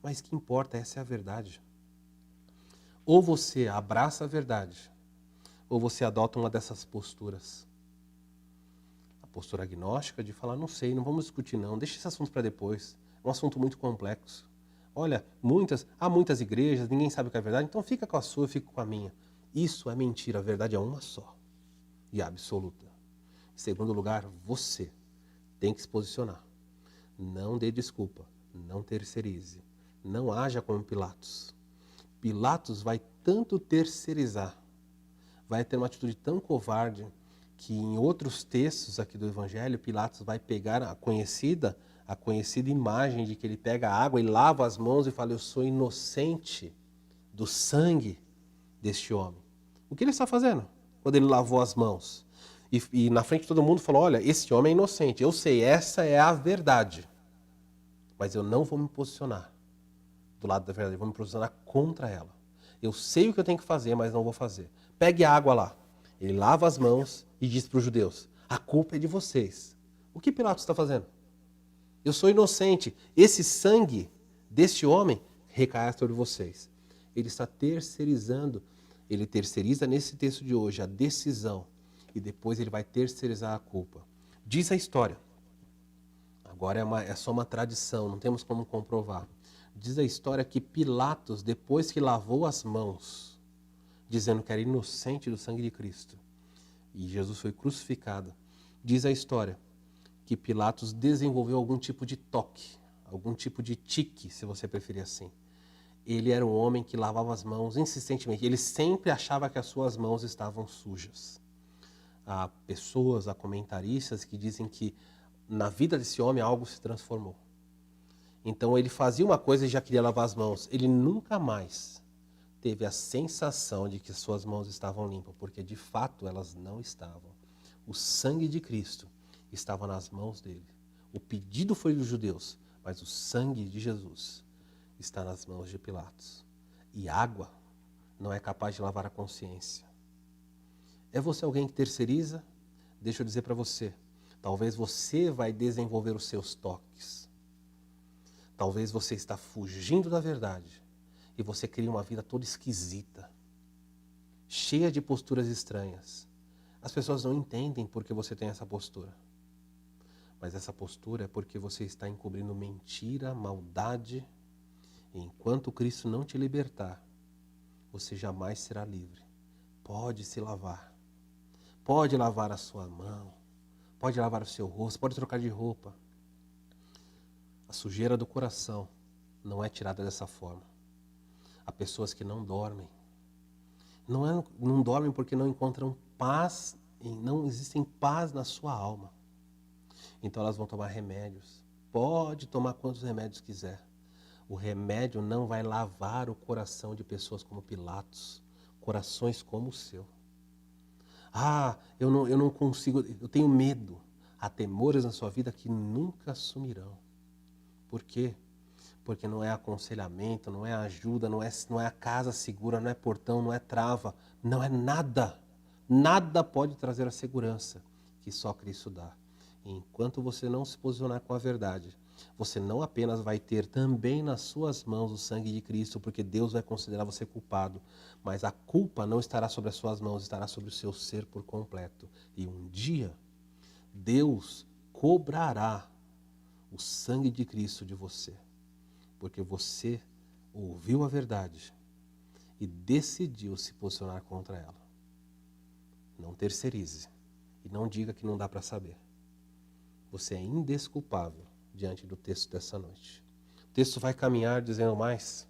Mas que importa, essa é a verdade. Ou você abraça a verdade, ou você adota uma dessas posturas. A postura agnóstica de falar, não sei, não vamos discutir não, deixa esse assunto para depois. É um assunto muito complexo. Olha, há muitas igrejas, ninguém sabe o que é verdade, então fica com a sua, eu fico com a minha. Isso é mentira, a verdade é uma só e absoluta. Em segundo lugar, você tem que se posicionar. Não dê desculpa, não terceirize, não haja como Pilatos. Pilatos vai tanto terceirizar, vai ter uma atitude tão covarde que em outros textos aqui do Evangelho, Pilatos vai pegar a conhecida imagem de que ele pega a água e lava as mãos e fala, eu sou inocente do sangue deste homem. O que ele está fazendo quando ele lavou as mãos? E na frente de todo mundo falou, olha, esse homem é inocente, eu sei, essa é a verdade. Mas eu não vou me posicionar do lado da verdade, eu vou me posicionar contra ela. Eu sei o que eu tenho que fazer, mas não vou fazer. Pegue a água lá. Ele lava as mãos e diz para os judeus, a culpa é de vocês. O que Pilatos está fazendo? Eu sou inocente. Esse sangue deste homem recai sobre vocês. Ele está terceirizando, ele terceiriza nesse texto de hoje a decisão e depois ele vai terceirizar a culpa. Diz a história. Agora é só uma tradição, não temos como comprovar. Diz a história que Pilatos, depois que lavou as mãos, dizendo que era inocente do sangue de Cristo, e Jesus foi crucificado, diz a história que Pilatos desenvolveu algum tipo de toque, algum tipo de tique, se você preferir assim. Ele era um homem que lavava as mãos insistentemente, ele sempre achava que as suas mãos estavam sujas. Há pessoas, há comentaristas que dizem que na vida desse homem algo se transformou. Então ele fazia uma coisa e já queria lavar as mãos. Ele nunca mais teve a sensação de que suas mãos estavam limpas, porque de fato elas não estavam. O sangue de Cristo estava nas mãos dele. O pedido foi dos judeus, mas o sangue de Jesus está nas mãos de Pilatos. E água não é capaz de lavar a consciência. É você alguém que terceiriza? Deixa eu dizer para você, talvez você vai desenvolver os seus toques. Talvez você está fugindo da verdade e você cria uma vida toda esquisita, cheia de posturas estranhas. As pessoas não entendem por que você tem essa postura. Mas essa postura é porque você está encobrindo mentira, maldade. E enquanto Cristo não te libertar, você jamais será livre. Pode se lavar. Pode lavar a sua mão. Pode lavar o seu rosto. Pode trocar de roupa. A sujeira do coração não é tirada dessa forma. Há pessoas que não dormem. Não dormem porque não encontram paz, não existem paz na sua alma. Então elas vão tomar remédios. Pode tomar quantos remédios quiser. O remédio não vai lavar o coração de pessoas como Pilatos, corações como o seu. Ah, eu não consigo, eu tenho medo. Há temores na sua vida que nunca sumirão. Por quê? Porque não é aconselhamento, não é ajuda, não é a casa segura, não é portão, não é trava, não é nada. Nada pode trazer a segurança que só Cristo dá. E enquanto você não se posicionar com a verdade, você não apenas vai ter também nas suas mãos o sangue de Cristo, porque Deus vai considerar você culpado, mas a culpa não estará sobre as suas mãos, estará sobre o seu ser por completo. E um dia, Deus cobrará o sangue de Cristo de você, porque você ouviu a verdade e decidiu se posicionar contra ela. Não terceirize e não diga que não dá para saber. Você é indesculpável diante do texto dessa noite. O texto vai caminhar dizendo mais.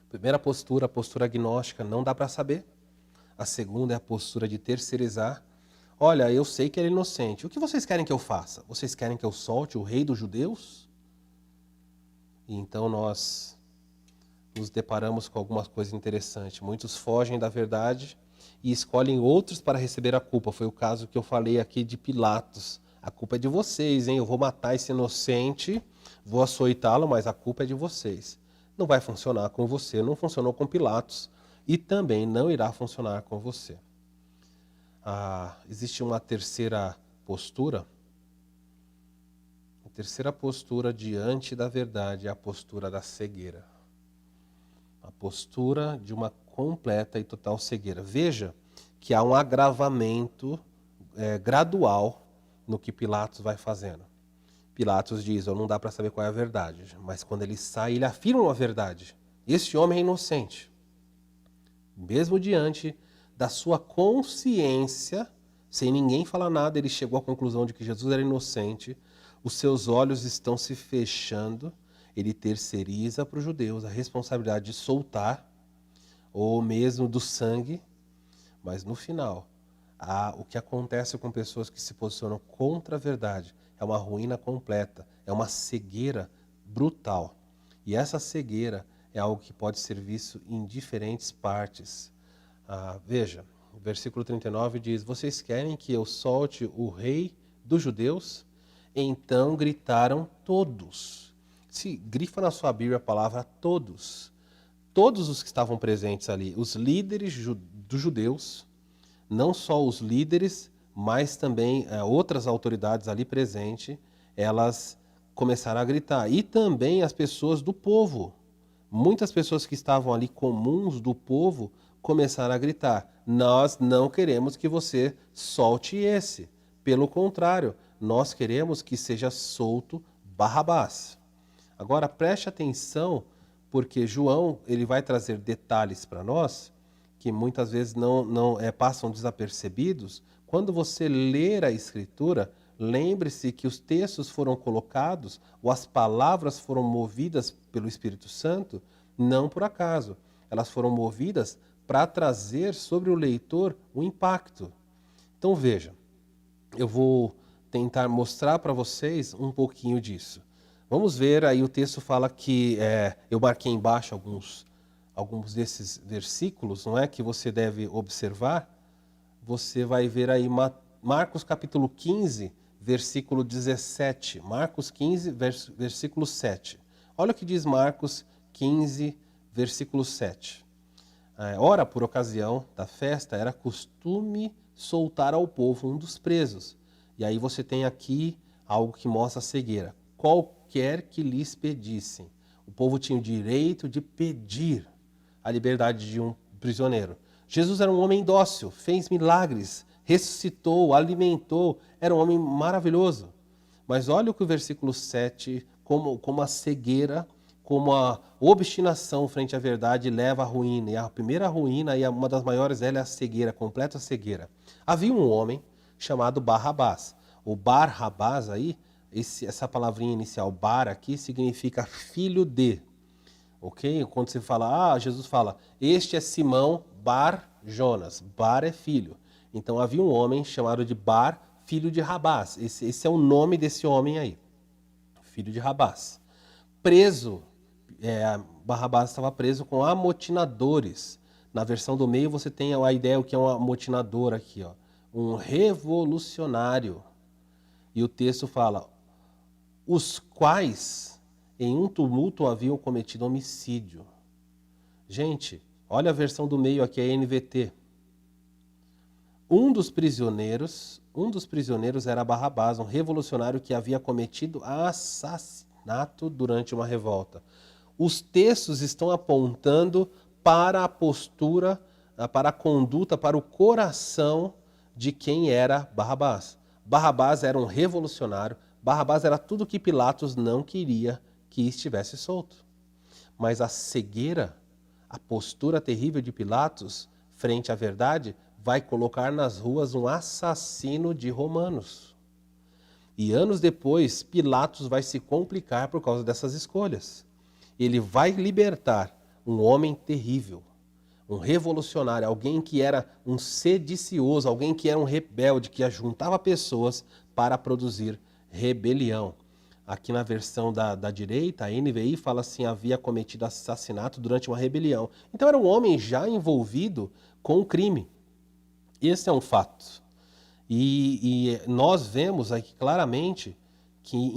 Primeira postura, a postura agnóstica, não dá para saber. A segunda é a postura de terceirizar. Olha, eu sei que ele é inocente. O que vocês querem que eu faça? Vocês querem que eu solte o rei dos judeus? E então nós nos deparamos com algumas coisas interessantes. Muitos fogem da verdade e escolhem outros para receber a culpa. Foi o caso que eu falei aqui de Pilatos. A culpa é de vocês, hein? Eu vou matar esse inocente, vou açoitá-lo, mas a culpa é de vocês. Não vai funcionar com você, não funcionou com Pilatos e também não irá funcionar com você. Existe uma terceira postura. A terceira postura diante da verdade é a postura da cegueira. A postura de uma completa e total cegueira. Veja que há um agravamento gradual no que Pilatos vai fazendo. Pilatos diz, não dá para saber qual é a verdade, mas quando ele sai, ele afirma uma verdade. Este homem é inocente. Mesmo diante da sua consciência, sem ninguém falar nada, ele chegou à conclusão de que Jesus era inocente, os seus olhos estão se fechando, ele terceiriza para os judeus a responsabilidade de soltar, ou mesmo do sangue, mas no final, o que acontece com pessoas que se posicionam contra a verdade é uma ruína completa, é uma cegueira brutal. E essa cegueira é algo que pode ser visto em diferentes partes. Veja, o versículo 39 diz, vocês querem que eu solte o rei dos judeus? Então gritaram todos. Se grifa na sua Bíblia a palavra todos. Todos os que estavam presentes ali, os líderes dos judeus, não só os líderes, mas também outras autoridades ali presentes, elas começaram a gritar. E também as pessoas do povo. Muitas pessoas que estavam ali comuns do povo começaram a gritar, nós não queremos que você solte esse. Pelo contrário, nós queremos que seja solto Barrabás. Agora preste atenção, porque João ele vai trazer detalhes para nós que muitas vezes não passam desapercebidos. Quando você ler a Escritura, lembre-se que os textos foram colocados, ou as palavras foram movidas pelo Espírito Santo, não por acaso. Elas foram movidas para trazer sobre o leitor um impacto. Então veja, eu vou tentar mostrar para vocês um pouquinho disso. Vamos ver, aí o texto fala que, eu marquei embaixo alguns desses versículos, não é, que você deve observar. Você vai ver aí Marcos capítulo 15, versículo 17. Marcos 15, versículo 7. Olha o que diz Marcos 15, versículo 7. Ora, por ocasião da festa, era costume soltar ao povo um dos presos. E aí você tem aqui algo que mostra a cegueira. Qualquer que lhes pedissem. O povo tinha o direito de pedir a liberdade de um prisioneiro. Jesus era um homem dócil, fez milagres, ressuscitou, alimentou, era um homem maravilhoso. Mas olha o que o versículo 7, como a cegueira, como a obstinação frente à verdade leva à ruína. E a primeira ruína, e uma das maiores, é a cegueira, a completa cegueira. Havia um homem chamado Barrabás. O Barrabás aí, essa palavrinha inicial, bar aqui, significa filho de. Ok? Quando você fala, Jesus fala, este é Simão Bar Jonas. Bar é filho. Então havia um homem chamado de Bar, filho de Rabás. Esse é o nome desse homem aí. Filho de Rabás. Preso, Barrabás estava preso com amotinadores. Na versão do meio você tem a ideia o que é um amotinador aqui, ó, um revolucionário. E o texto fala, os quais em um tumulto haviam cometido homicídio. Gente, olha a versão do meio aqui, a NVT. Um dos prisioneiros era Barrabás, um revolucionário que havia cometido assassinato durante uma revolta. Os textos estão apontando para a postura, para a conduta, para o coração de quem era Barrabás. Barrabás era um revolucionário, Barrabás era tudo que Pilatos não queria que estivesse solto. Mas a cegueira, a postura terrível de Pilatos frente à verdade, vai colocar nas ruas um assassino de romanos. E anos depois, Pilatos vai se complicar por causa dessas escolhas. Ele vai libertar um homem terrível, um revolucionário, alguém que era um sedicioso, alguém que era um rebelde, que ajuntava pessoas para produzir rebelião. Aqui na versão da direita, a NVI fala assim, havia cometido assassinato durante uma rebelião. Então era um homem já envolvido com o crime. Esse é um fato. E nós vemos aqui claramente que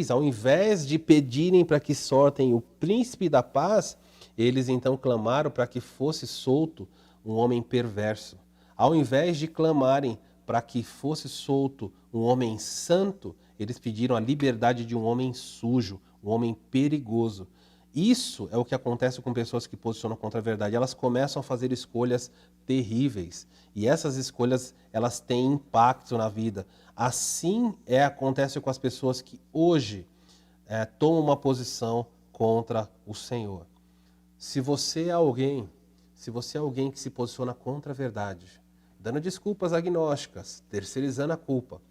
ao invés de pedirem para que soltem o príncipe da paz, eles então clamaram para que fosse solto um homem perverso. Ao invés de clamarem para que fosse solto um homem santo, eles pediram a liberdade de um homem sujo, um homem perigoso. Isso é o que acontece com pessoas que posicionam contra a verdade. Elas começam a fazer escolhas terríveis. E essas escolhas, elas têm impacto na vida. Assim acontece com as pessoas que hoje tomam uma posição contra o Senhor. Se você é alguém que se posiciona contra a verdade, dando desculpas agnósticas, terceirizando a culpa,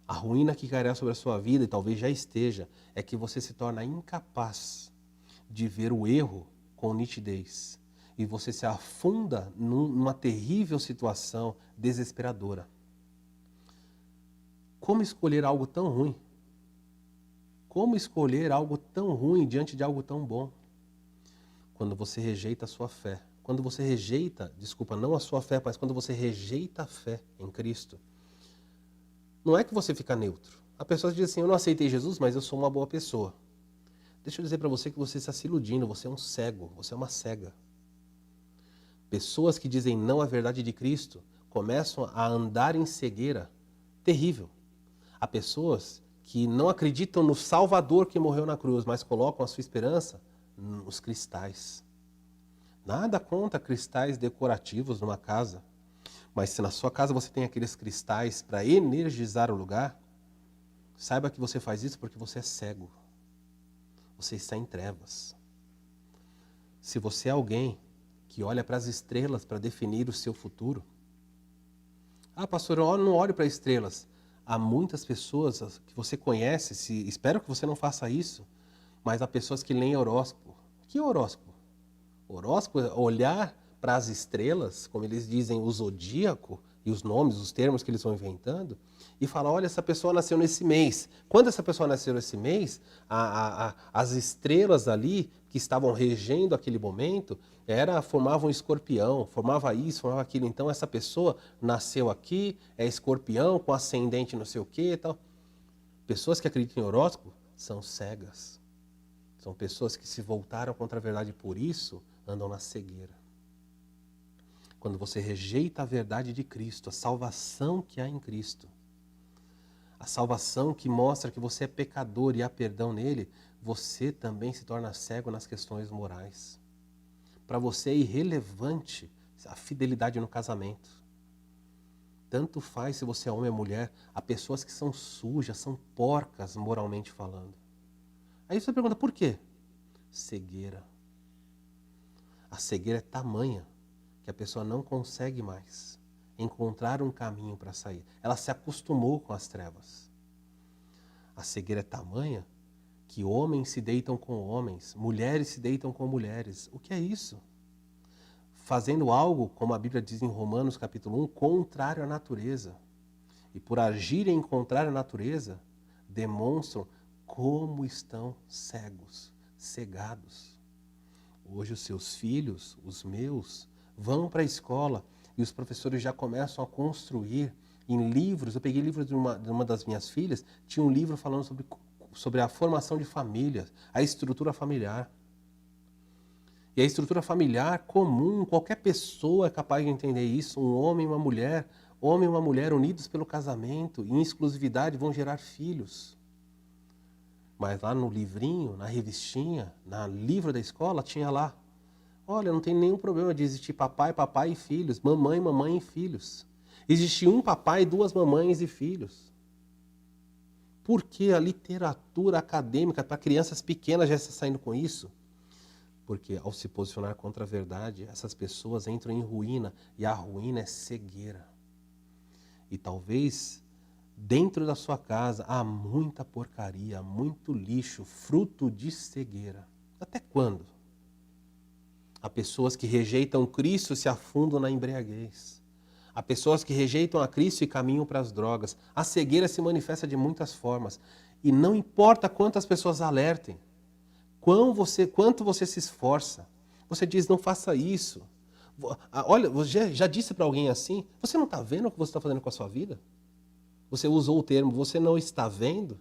a ruína que cairá sobre a sua vida, e talvez já esteja, é que você se torna incapaz de ver o erro com nitidez. E você se afunda numa terrível situação desesperadora. Como escolher algo tão ruim? Como escolher algo tão ruim diante de algo tão bom? Quando você rejeita a sua fé. Quando você rejeita, não a sua fé, mas quando você rejeita a fé em Cristo. Não é que você fica neutro. A pessoa diz assim, eu não aceitei Jesus, mas eu sou uma boa pessoa. Deixa eu dizer para você que você está se iludindo, você é um cego, você é uma cega. Pessoas que dizem não à verdade de Cristo começam a andar em cegueira terrível. Há pessoas que não acreditam no Salvador que morreu na cruz, mas colocam a sua esperança nos cristais. Nada contra cristais decorativos numa casa, mas se na sua casa você tem aqueles cristais para energizar o lugar, saiba que você faz isso porque você é cego. Você está em trevas. Se você é alguém que olha para as estrelas para definir o seu futuro, pastor, eu não olho para estrelas. Há muitas pessoas que você conhece, espero que você não faça isso, mas há pessoas que leem horóscopo. Que horóscopo? Horóscopo é olhar para as estrelas, como eles dizem, o zodíaco, e os nomes, os termos que eles vão inventando, e falar, olha, essa pessoa nasceu nesse mês. Quando essa pessoa nasceu nesse mês, as estrelas ali, que estavam regendo aquele momento, formavam um escorpião, formava isso, formava aquilo. Então essa pessoa nasceu aqui, é escorpião, com ascendente não sei o que e tal. Pessoas que acreditam em horóscopo são cegas. São pessoas que se voltaram contra a verdade, por isso andam na cegueira. Quando você rejeita a verdade de Cristo, a salvação que há em Cristo, a salvação que mostra que você é pecador e há perdão nele, você também se torna cego nas questões morais. Para você é irrelevante a fidelidade no casamento. Tanto faz se você é homem ou mulher, há pessoas que são sujas, são porcas moralmente falando. Aí você pergunta, por quê? Cegueira. A cegueira é tamanha que a pessoa não consegue mais encontrar um caminho para sair. Ela se acostumou com as trevas. A cegueira é tamanha que homens se deitam com homens, mulheres se deitam com mulheres. O que é isso? Fazendo algo, como a Bíblia diz em Romanos capítulo 1, contrário à natureza. E por agirem contrário à natureza, demonstram como estão cegos, cegados. Hoje os seus filhos, os meus, vão para a escola e os professores já começam a construir em livros. Eu peguei livros de uma das minhas filhas, tinha um livro falando sobre a formação de famílias, a estrutura familiar. E a estrutura familiar comum, qualquer pessoa é capaz de entender isso, um homem e uma mulher unidos pelo casamento, em exclusividade, vão gerar filhos. Mas lá no livrinho, na revistinha, no livro da escola, tinha lá, olha, não tem nenhum problema de existir papai, papai e filhos, mamãe, mamãe e filhos. Existe um papai, duas mamães e filhos. Por que a literatura acadêmica para crianças pequenas já está saindo com isso? Porque ao se posicionar contra a verdade, essas pessoas entram em ruína, e a ruína é cegueira. E talvez dentro da sua casa há muita porcaria, muito lixo, fruto de cegueira. Até quando? Há pessoas que rejeitam Cristo e se afundam na embriaguez. Há pessoas que rejeitam a Cristo e caminham para as drogas. A cegueira se manifesta de muitas formas. E não importa quantas pessoas alertem, quanto você se esforça. Você diz, não faça isso. Olha, você já disse para alguém assim, você não está vendo o que você está fazendo com a sua vida? Você usou o termo, você não está vendo?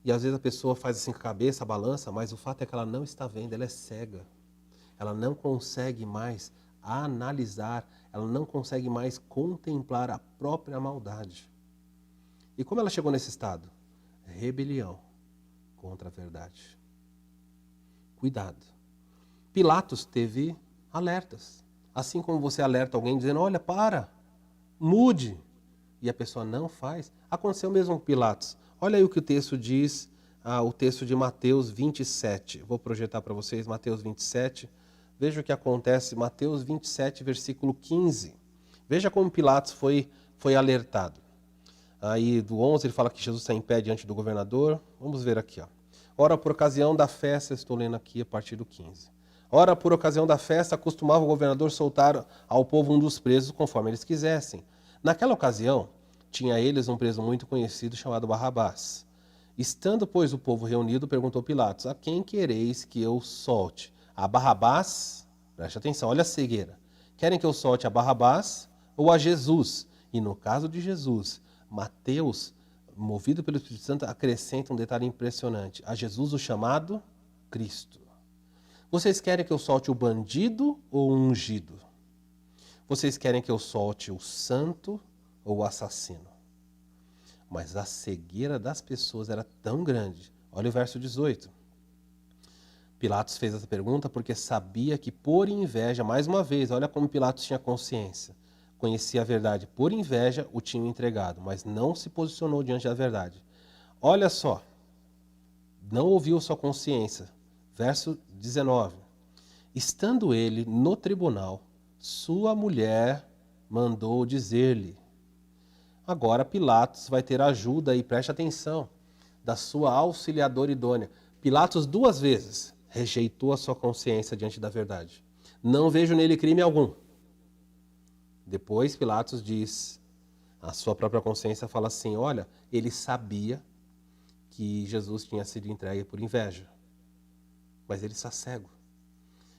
E às vezes a pessoa faz assim com a cabeça, balança, mas o fato é que ela não está vendo, ela é cega. Ela não consegue mais analisar, ela não consegue mais contemplar a própria maldade. E como ela chegou nesse estado? Rebelião contra a verdade. Cuidado. Pilatos teve alertas. Assim como você alerta alguém dizendo, olha, para, mude. E a pessoa não faz. Aconteceu mesmo com Pilatos. Olha aí o que o texto diz, o texto de Mateus 27. Vou projetar para vocês Mateus 27. Veja o que acontece, Mateus 27, versículo 15. Veja como Pilatos foi alertado. Aí do 11 ele fala que Jesus está em pé diante do governador. Vamos ver aqui. Ora, por ocasião da festa, estou lendo aqui a partir do 15. Ora, por ocasião da festa, costumava o governador soltar ao povo um dos presos conforme eles quisessem. Naquela ocasião, tinha eles um preso muito conhecido chamado Barrabás. Estando, pois, o povo reunido, perguntou Pilatos, a quem quereis que eu solte? A Barrabás? Preste atenção, olha a cegueira. Querem que eu solte a Barrabás ou a Jesus? E no caso de Jesus, Mateus, movido pelo Espírito Santo, acrescenta um detalhe impressionante. A Jesus o chamado Cristo. Vocês querem que eu solte o bandido ou o ungido? Vocês querem que eu solte o santo ou o assassino? Mas a cegueira das pessoas era tão grande. Olha o verso 18. Pilatos fez essa pergunta porque sabia que por inveja, mais uma vez, olha como Pilatos tinha consciência. Conhecia a verdade, por inveja o tinham entregado, mas não se posicionou diante da verdade. Olha só, não ouviu sua consciência. Verso 19. Estando ele no tribunal, sua mulher mandou dizer-lhe. Agora Pilatos vai ter ajuda, e preste atenção, da sua auxiliadora idônea. Pilatos 2 vezes rejeitou a sua consciência diante da verdade. Não vejo nele crime algum. Depois Pilatos diz, a sua própria consciência fala assim, olha, ele sabia que Jesus tinha sido entregue por inveja, mas ele está cego.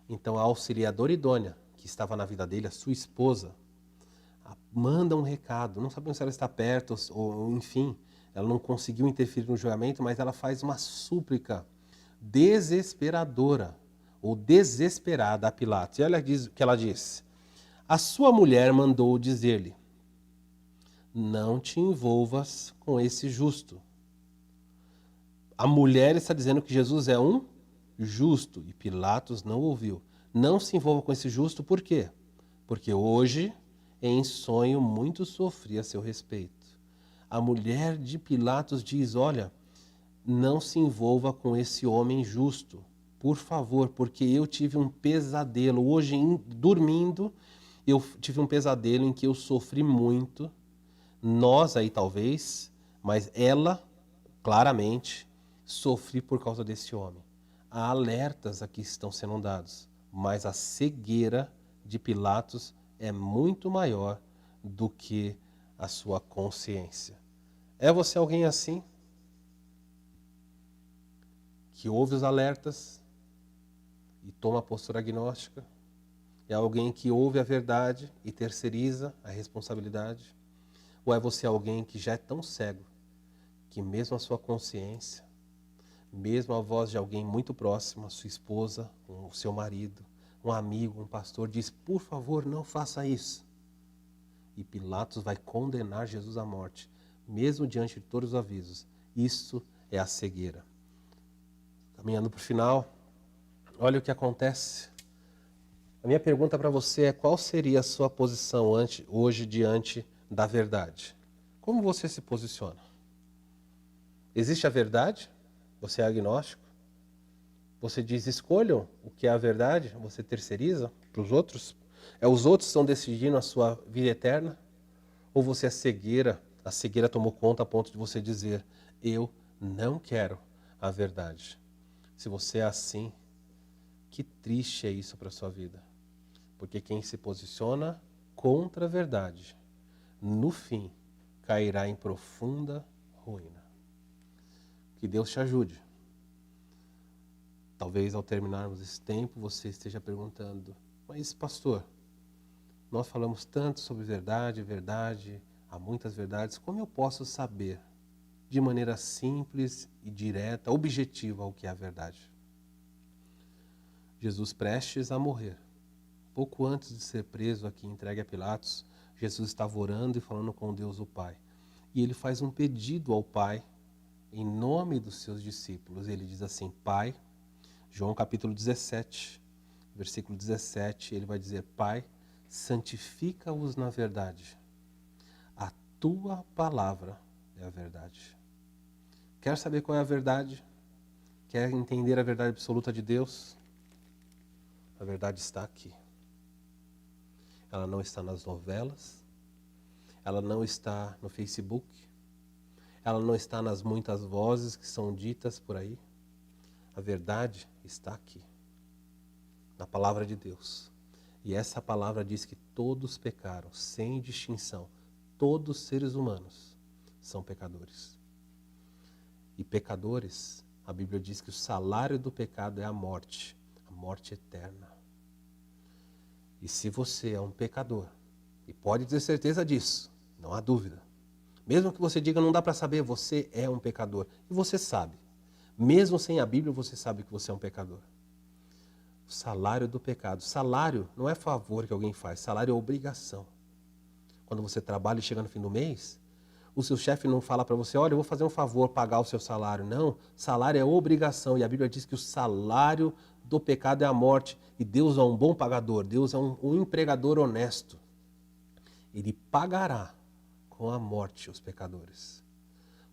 Então a auxiliadora idônea, que estava na vida dele, a sua esposa, manda um recado, não sabemos se ela está perto ou enfim, ela não conseguiu interferir no julgamento, mas ela faz uma súplica desesperadora ou desesperada a Pilatos. E olha o que ela diz. A sua mulher mandou dizer-lhe, não te envolvas com esse justo. A mulher está dizendo que Jesus é um justo e Pilatos não ouviu. Não se envolva com esse justo, por quê? Porque hoje, em sonho, muito sofri a seu respeito. A mulher de Pilatos diz, olha, não se envolva com esse homem justo, por favor, porque eu tive um pesadelo. Hoje, dormindo, eu tive um pesadelo em que eu sofri muito. Nós aí talvez, mas ela, claramente, sofri por causa desse homem. Há alertas aqui que estão sendo dados, mas a cegueira de Pilatos é muito maior do que a sua consciência. É você alguém assim? Que ouve os alertas e toma a postura agnóstica? É alguém que ouve a verdade e terceiriza a responsabilidade? Ou é você alguém que já é tão cego que mesmo a sua consciência, mesmo a voz de alguém muito próximo, a sua esposa, o seu marido, um amigo, um pastor, diz, por favor, não faça isso. E Pilatos vai condenar Jesus à morte, mesmo diante de todos os avisos. Isso é a cegueira. Caminhando para o final, olha o que acontece. A minha pergunta para você é, qual seria a sua posição hoje diante da verdade? Como você se posiciona? Existe a verdade? Você é agnóstico? Você diz, escolham o que é a verdade? Você terceiriza para os outros? É os outros que estão decidindo a sua vida eterna? Ou você é cegueira? A cegueira tomou conta a ponto de você dizer, eu não quero a verdade. Se você é assim, que triste é isso para a sua vida. Porque quem se posiciona contra a verdade, no fim, cairá em profunda ruína. Que Deus te ajude. Talvez ao terminarmos esse tempo, você esteja perguntando, mas pastor, nós falamos tanto sobre verdade, há muitas verdades, como eu posso saber, de maneira simples e direta, objetiva, o que é a verdade? Jesus prestes a morrer, pouco antes de ser preso aqui, entregue a Pilatos, Jesus estava orando e falando com Deus o Pai. E ele faz um pedido ao Pai, em nome dos seus discípulos. Ele diz assim, Pai, João capítulo 17, versículo 17, ele vai dizer, Pai, santifica-os na verdade. A tua palavra é a verdade. Quer saber qual é a verdade? Quer entender a verdade absoluta de Deus? A verdade está aqui. Ela não está nas novelas, ela não está no Facebook, ela não está nas muitas vozes que são ditas por aí. A verdade está aqui, na palavra de Deus. E essa palavra diz que todos pecaram, sem distinção. Todos os seres humanos são pecadores. E pecadores, a Bíblia diz que o salário do pecado é a morte eterna. E se você é um pecador, e pode ter certeza disso, não há dúvida. Mesmo que você diga, não dá para saber, você é um pecador. E você sabe. Mesmo sem a Bíblia, você sabe que você é um pecador. O salário do pecado. Salário não é favor que alguém faz, salário é obrigação. Quando você trabalha e chega no fim do mês, o seu chefe não fala para você, olha, eu vou fazer um favor, pagar o seu salário. Não, salário é obrigação. E a Bíblia diz que o salário do pecado é a morte. E Deus é um bom pagador, Deus é um empregador honesto. Ele pagará com a morte os pecadores.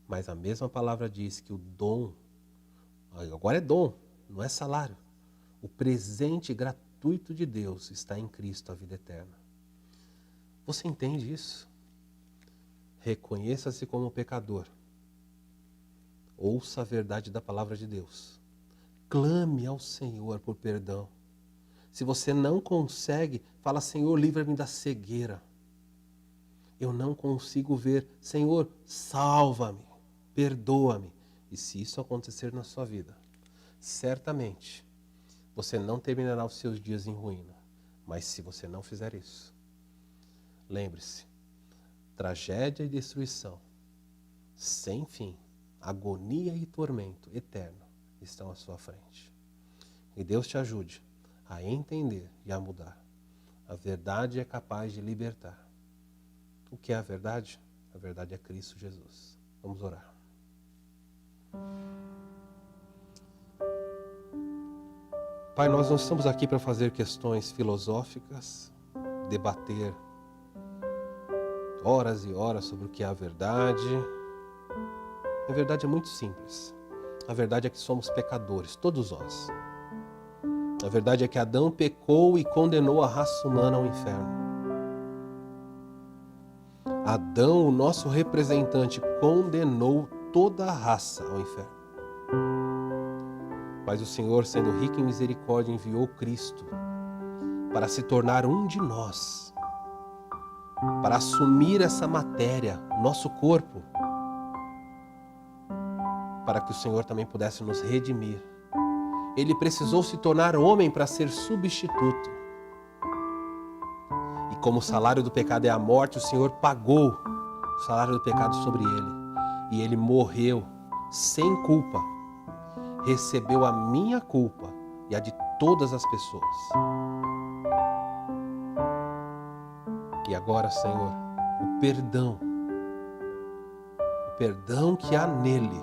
Mas a mesma palavra diz que o dom, agora é dom, não é salário. O presente gratuito de Deus está em Cristo, a vida eterna. Você entende isso? Reconheça-se como pecador. Ouça a verdade da palavra de Deus. Clame ao Senhor por perdão. Se você não consegue, fala, Senhor, livra-me da cegueira. Eu não consigo ver. Senhor, salva-me, perdoa-me. E se isso acontecer na sua vida, certamente você não terminará os seus dias em ruína. Mas se você não fizer isso, lembre-se, tragédia e destruição, sem fim, agonia e tormento eterno estão à sua frente. E Deus te ajude a entender e a mudar. A verdade é capaz de libertar. O que é a verdade? A verdade é Cristo Jesus. Vamos orar. Pai, nós não estamos aqui para fazer questões filosóficas, debater horas e horas sobre o que é a verdade. A verdade é muito simples. A verdade é que somos pecadores, todos nós. A verdade é que Adão pecou e condenou a raça humana ao inferno. Adão, o nosso representante, condenou toda a raça ao inferno. Mas o Senhor, sendo rico em misericórdia, enviou Cristo para se tornar um de nós, para assumir essa matéria, nosso corpo, para que o Senhor também pudesse nos redimir. Ele precisou se tornar homem para ser substituto. como o salário do pecado é a morte, o Senhor pagou o salário do pecado sobre ele. E ele morreu sem culpa. Recebeu a minha culpa e a de todas as pessoas. E agora, Senhor, o perdão que há nele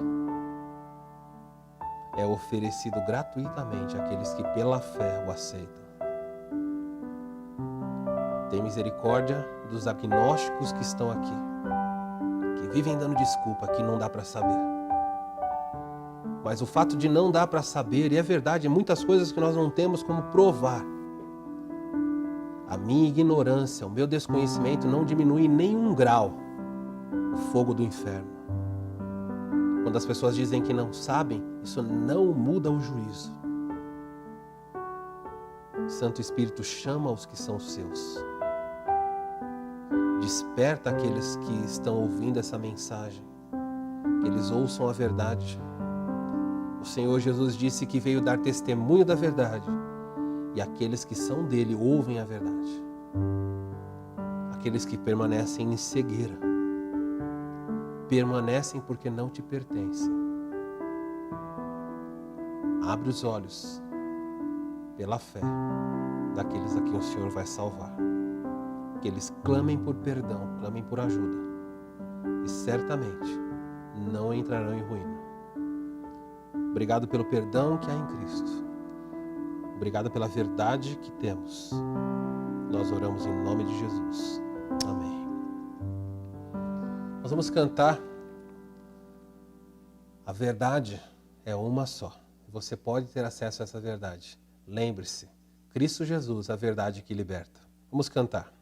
é oferecido gratuitamente àqueles que pela fé o aceitam. Tem misericórdia dos agnósticos que estão aqui, que vivem dando desculpa que não dá para saber. Mas o fato de não dar para saber, e é verdade, muitas coisas que nós não temos como provar. A minha ignorância, o meu desconhecimento não diminui em nenhum grau o fogo do inferno. Quando as pessoas dizem que não sabem, isso não muda o juízo. O Santo Espírito chama os que são seus. Desperta aqueles que estão ouvindo essa mensagem, que eles ouçam a verdade. O Senhor Jesus disse que veio dar testemunho da verdade, e aqueles que são dele ouvem a verdade. Aqueles que permanecem em cegueira, permanecem porque não te pertencem. Abre os olhos pela fé daqueles a quem o Senhor vai salvar. Que eles clamem por perdão, clamem por ajuda. E certamente não entrarão em ruína. Obrigado pelo perdão que há em Cristo. Obrigado pela verdade que temos. Nós oramos em nome de Jesus. Amém. Nós vamos cantar. A verdade é uma só. Você pode ter acesso a essa verdade. Lembre-se, Cristo Jesus, a verdade que liberta. Vamos cantar.